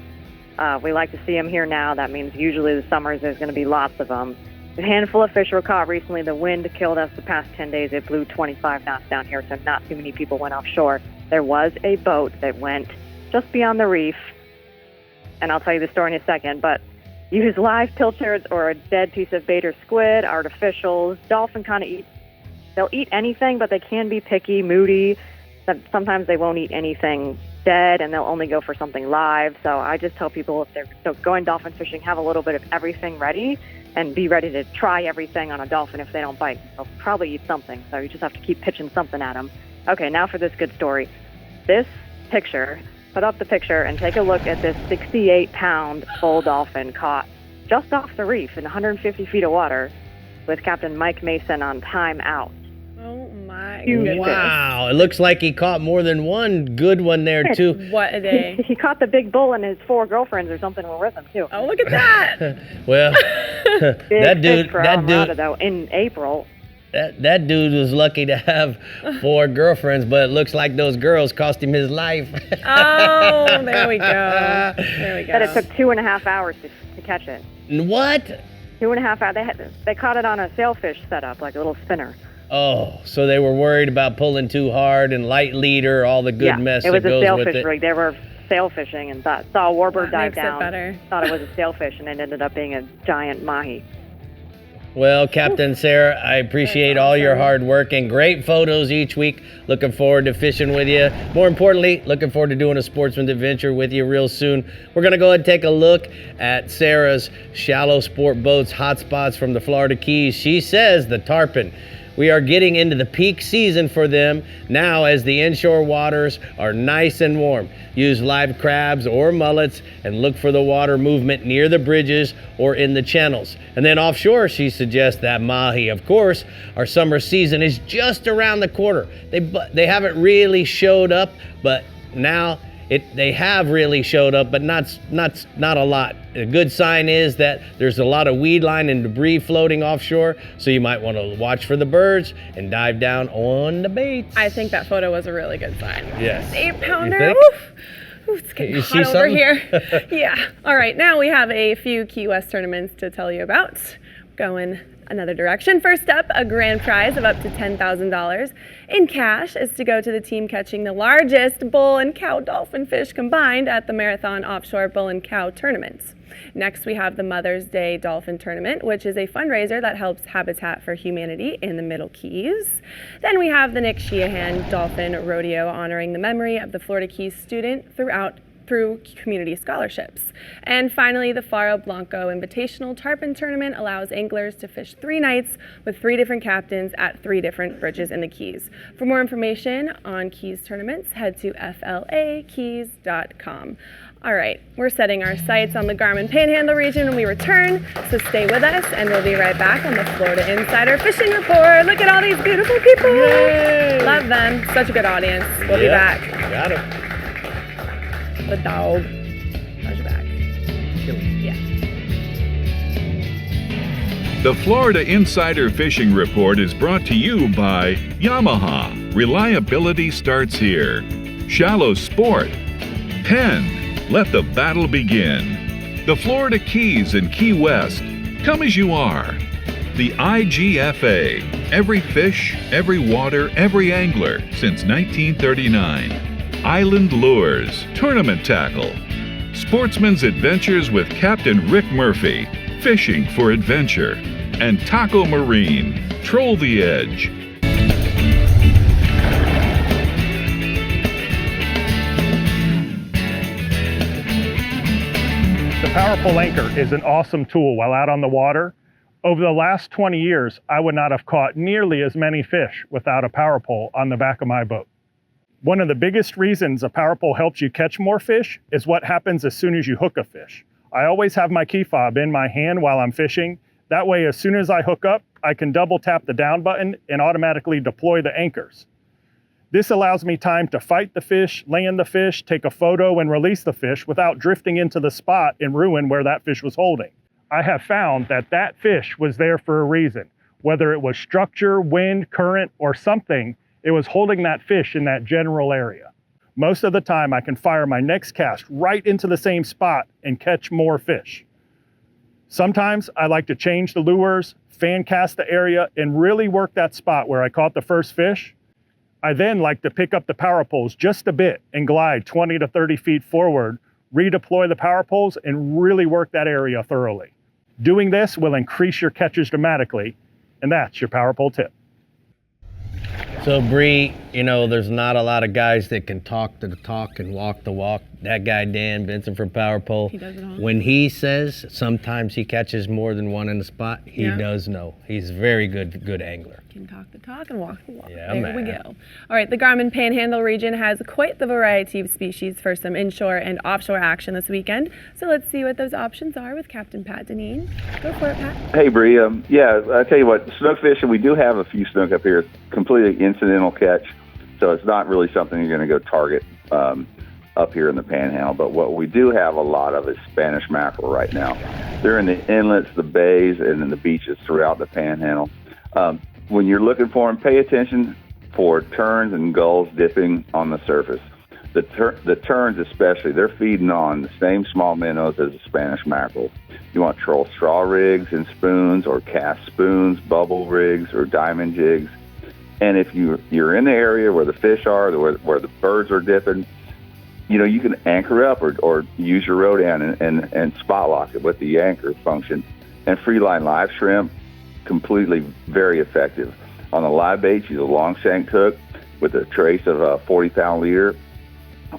we like to see them here now. That means usually the summers there's going to be lots of them. A handful of fish were caught recently. The wind killed us the past 10 days. It blew 25 knots down here, so not too many people went offshore. there was a boat that went just beyond the reef, and I'll tell you the story in a second, but use live pilchards or a dead piece of bait or squid, artificials. Dolphin kind of they'll eat anything, but they can be picky, moody. Sometimes they won't eat anything dead, and they'll only go for something live. So I just tell people, if they're going dolphin fishing, have a little bit of everything ready and be ready to try everything on a dolphin if they don't bite. They'll probably eat something, so you just have to keep pitching something at them. Okay, now for this good story. This picture, put up the picture and take a look at this 68-pound bull dolphin caught just off the reef in 150 feet of water with Captain Mike Mason on time out. Oh my Huge goodness. Wow, it looks like he caught more than one good one there too. What a day. He caught the big bull, and his 4 girlfriends or something were with him too. Oh, look at that. Well, that dude, though, in April. That dude was lucky to have 4 girlfriends, but it looks like those girls cost him his life. Oh, there we go. There we go. But it took 2.5 hours to catch it. What? 2.5 hours. They caught it on a sailfish setup, like a little spinner. Oh, so they were worried about pulling too hard and light leader, all the good mess that goes with it. It was a sailfish rig. They were sailfishing and saw a warbird dive down. Better. Thought it was a sailfish, and it ended up being a giant mahi. Well, Captain Sarah, I appreciate all your hard work and great photos each week. Looking forward to fishing with you. More importantly, looking forward to doing a Sportsman's Adventure with you real soon. We're going to go ahead and take a look at Sarah's shallow sport boats hotspots from the Florida Keys. She says the tarpon. We are getting into the peak season for them now as the inshore waters are nice and warm. Use live crabs or mullets and look for the water movement near the bridges or in the channels. And then offshore, she suggests that mahi. Of course, our summer season is just around the corner. They haven't really showed up, but now they have really showed up, but not a lot. A good sign is that there's a lot of weed line and debris floating offshore, so you might want to watch for the birds and dive down on the baits. I think that photo was a really good sign. Yes. 8-pounder. Oof. Ooh, it's getting hot over something? here. Yeah. All right, now we have a few Key West tournaments to tell you about. Going another direction. First up, a grand prize of up to $10,000 in cash is to go to the team catching the largest bull and cow dolphin fish combined at the Marathon Offshore Bull and Cow Tournament. Next, we have the Mother's Day Dolphin Tournament, which is a fundraiser that helps Habitat for Humanity in the Middle Keys. Then we have the Nick Sheehan Dolphin Rodeo, honoring the memory of the Florida Keys student through community scholarships. And finally, the Faro Blanco Invitational Tarpon Tournament allows anglers to fish 3 nights with 3 different captains at 3 different bridges in the Keys. For more information on Keys tournaments, head to flakeys.com. All right, we're setting our sights on the Garmin Panhandle region when we return, so stay with us and we'll be right back on the Florida Insider Fishing Report. Look at all these beautiful people. Yay. Love them. Such a good audience. We'll be back. Got it. The dog. How's your back? Yeah. The Florida Insider Fishing Report is brought to you by Yamaha. Reliability starts here. Shallow Sport. Penn. Let the battle begin. The Florida Keys and Key West. Come as you are. The IGFA. Every fish, every water, every angler since 1939. Island Lures. Tournament Tackle. Sportsman's Adventures with Captain Rick Murphy. Fishing for adventure. And Taco Marine. Troll the Edge. The POWERPOLE anchor is an awesome tool while out on the water. Over the last 20 years, I would not have caught nearly as many fish without a POWERPOLE on the back of my boat. One of the biggest reasons a POWERPOLE helps you catch more fish is what happens as soon as you hook a fish. I always have my key fob in my hand while I'm fishing. That way, as soon as I hook up, I can double tap the down button and automatically deploy the anchors. This allows me time to fight the fish, land the fish, take a photo, and release the fish without drifting into the spot and ruin where that fish was holding. I have found that that fish was there for a reason. Whether it was structure, wind, current, or something, it was holding that fish in that general area. Most of the time, I can fire my next cast right into the same spot and catch more fish. Sometimes I like to change the lures, fan cast the area, and really work that spot where I caught the first fish. I then like to pick up the power poles just a bit and glide 20 to 30 feet forward, redeploy the power poles, and really work that area thoroughly. Doing this will increase your catches dramatically, and that's your power pole tip. So Brie, you know, there's not a lot of guys that can talk the talk and walk the walk. That guy, Dan Benson from PowerPole, He does it all. when he says sometimes he catches more than one in the spot, he does know. He's a very good angler. Can talk the talk and walk the walk. Yeah, there man. we go. All right, the Garmin Panhandle region has quite the variety of species for some inshore and offshore action this weekend. So let's see what those options are with Captain Pat Deneen. Go for it, Pat. Hey, Brie. Yeah, I tell you what, snook fishing, we do have a few snook up here. Completely incidental catch, so it's not really something you're going to go target up here in the Panhandle. But what we do have a lot of is Spanish mackerel right now. They're in the inlets, the bays, and in the beaches throughout the Panhandle. When you're looking for them, pay attention for terns and gulls dipping on the surface. The terns especially, they're feeding on the same small minnows as the Spanish mackerel. You want to troll straw rigs and spoons, or cast spoons, bubble rigs, or diamond jigs. And if you're in the area where the fish are, where the birds are dipping, you know, you can anchor up or use your Rodan and spot lock it with the anchor function. And freeline live shrimp, completely very effective. On the live baits, use a long shank hook with a trace of a 40-pound leader.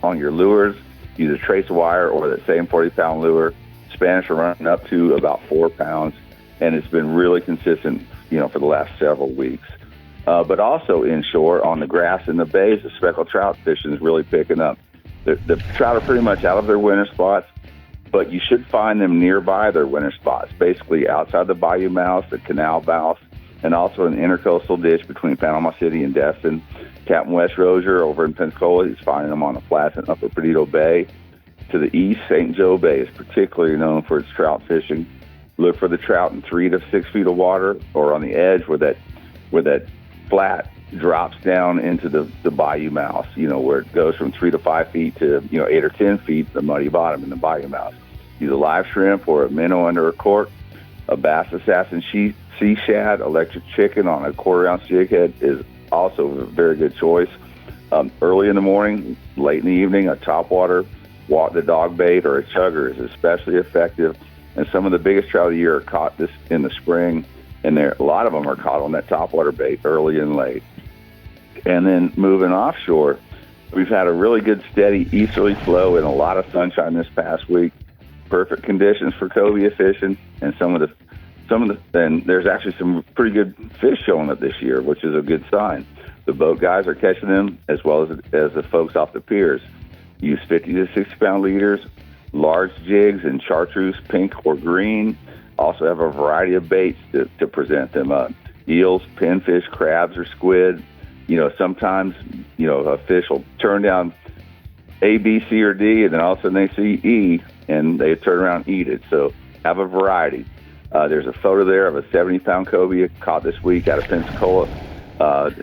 On your lures, use a trace wire or that same 40-pound lure. Spanish are running up to about 4 pounds, and it's been really consistent, you know, for the last several weeks. But also inshore on the grass in the bays, the speckled trout fishing is really picking up. The trout are pretty much out of their winter spots, but you should find them nearby their winter spots, basically outside the bayou mouths, the canal mouths, and also an intercoastal ditch between Panama City and Destin. Captain West Rozier over in Pensacola is finding them on the flats in Upper Perdido Bay. To the east, St. Joe Bay is particularly known for its trout fishing. Look for the trout in 3 to 6 feet of water, or on the edge where that flat drops down into the bayou mouth, you know, where it goes from 3 to 5 feet to, you know, 8 or 10 feet, the muddy bottom in the bayou mouth. Use a live shrimp or a minnow under a cork. A bass assassin sea shad, electric chicken on a 1/4 ounce jig head is also a very good choice. Early in the morning, late in the evening, a topwater, walk the dog bait or a chugger is especially effective. And some of the biggest trout of the year are caught this in the spring, and a lot of them are caught on that topwater bait early and late. And then moving offshore, we've had a really good steady easterly flow and a lot of sunshine this past week. Perfect conditions for cobia fishing, and and there's actually some pretty good fish showing up this year, which is a good sign. The boat guys are catching them as well as the folks off the piers. Use 50 to 60 pound leaders, large jigs and chartreuse, pink or green. Also have a variety of baits to present them up. Eels, pinfish, crabs, or squid. You know, sometimes, you know, a fish will turn down A, B, C, or D, and then all of a sudden they see E, and they turn around and eat it. So have a variety. There's a photo there of a 70-pound cobia caught this week out of Pensacola.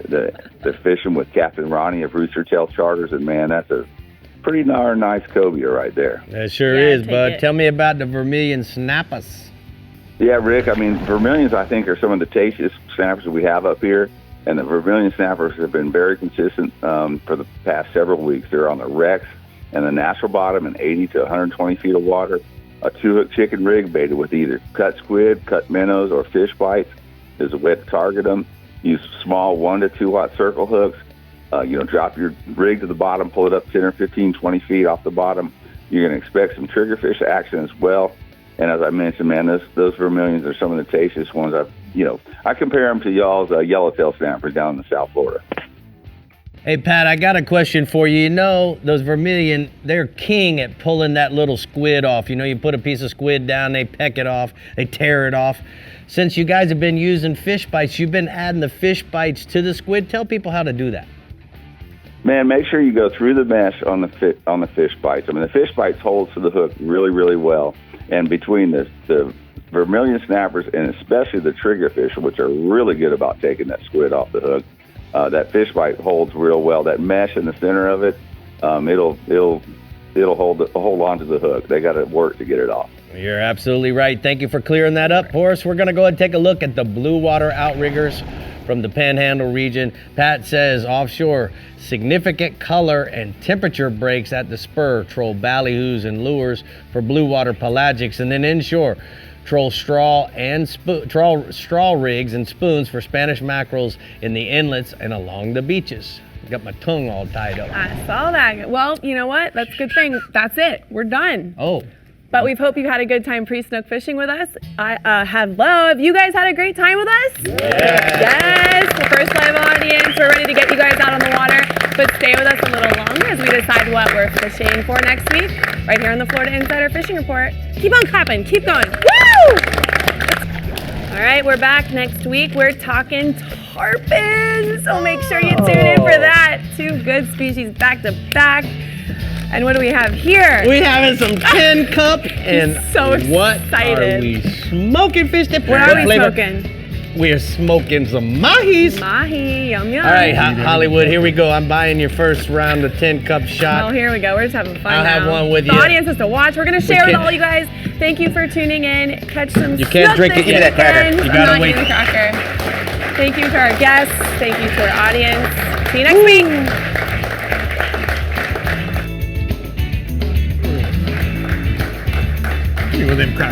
They're fishing with Captain Ronnie of Rooster Tail Charters, and man, that's a pretty darn nice cobia right there. It sure is, bud. Tell me about the vermilion snappers. Yeah, Rick, I mean, vermilions, I think, are some of the tastiest snappers that we have up here. And the vermilion snappers have been very consistent for the past several weeks. They're on the wrecks and the natural bottom in 80 to 120 feet of water. A 2-hook chicken rig baited with either cut squid, cut minnows, or fish bites is a way to target them. Use small 1 to 2 watt circle hooks. You know, drop your rig to the bottom, pull it up 10 or 15, 20 feet off the bottom. You're going to expect some triggerfish action as well. And as I mentioned, man, those vermilions are some of the tastiest ones I compare them to y'all's yellowtail snappers down in the South Florida. Hey, Pat, I got a question for you. You know, those vermilion, they're king at pulling that little squid off. You know, you put a piece of squid down, they peck it off, they tear it off. Since you guys have been using fish bites, you've been adding the fish bites to the squid. Tell people how to do that. Man, make sure you go through the mesh on the fish bites. I mean, the fish bites hold to the hook really, really well. And between the vermilion snappers and especially the triggerfish, which are really good about taking that squid off the hook, that fish bite holds real well. That mesh in the center of it, it'll it'll hold on to the hook. They got to work to get it off. You're absolutely right. Thank you for clearing that up, Horace. We're going to go ahead and take a look at the blue water outriggers from the Panhandle region. Pat says offshore, significant color and temperature breaks at the spur troll ballyhoos and lures for blue water pelagics, and then inshore troll straw rigs and spoons for Spanish mackerels in the inlets and along the beaches. Got my tongue all tied up. I saw that. Well, you know what? That's a good thing. That's it. We're done. Oh. But we hope you've had a good time pre-snook fishing with us. Hello, have you guys had a great time with us? Yes, the first live audience. We're ready to get you guys out on the water, but stay with us a little longer as we decide what we're fishing for next week, right here on the Florida Insider Fishing Report. Keep on clapping, keep going. Woo! All right, we're back next week. We're talking tarpon, so make sure you tune in for that. 2 good species back to back. And what do we have here? We having some 10 cup and so what excited. are we smoking fish? What are we smoking? We are smoking some mahis. Mahi, yum yum. All right, Hollywood, here we go. I'm buying your first round of 10 cup shot. Oh, here we go. We're just having fun I'll now. have one with the you. The audience has to watch. We're going to share with all you guys. Thank you for tuning in. Catch some You can't drink it. Give me that cracker. You I'm gotta not wait. eating the cracker. Thank you to our guests. Thank you to our audience. See you next week. With them crackers.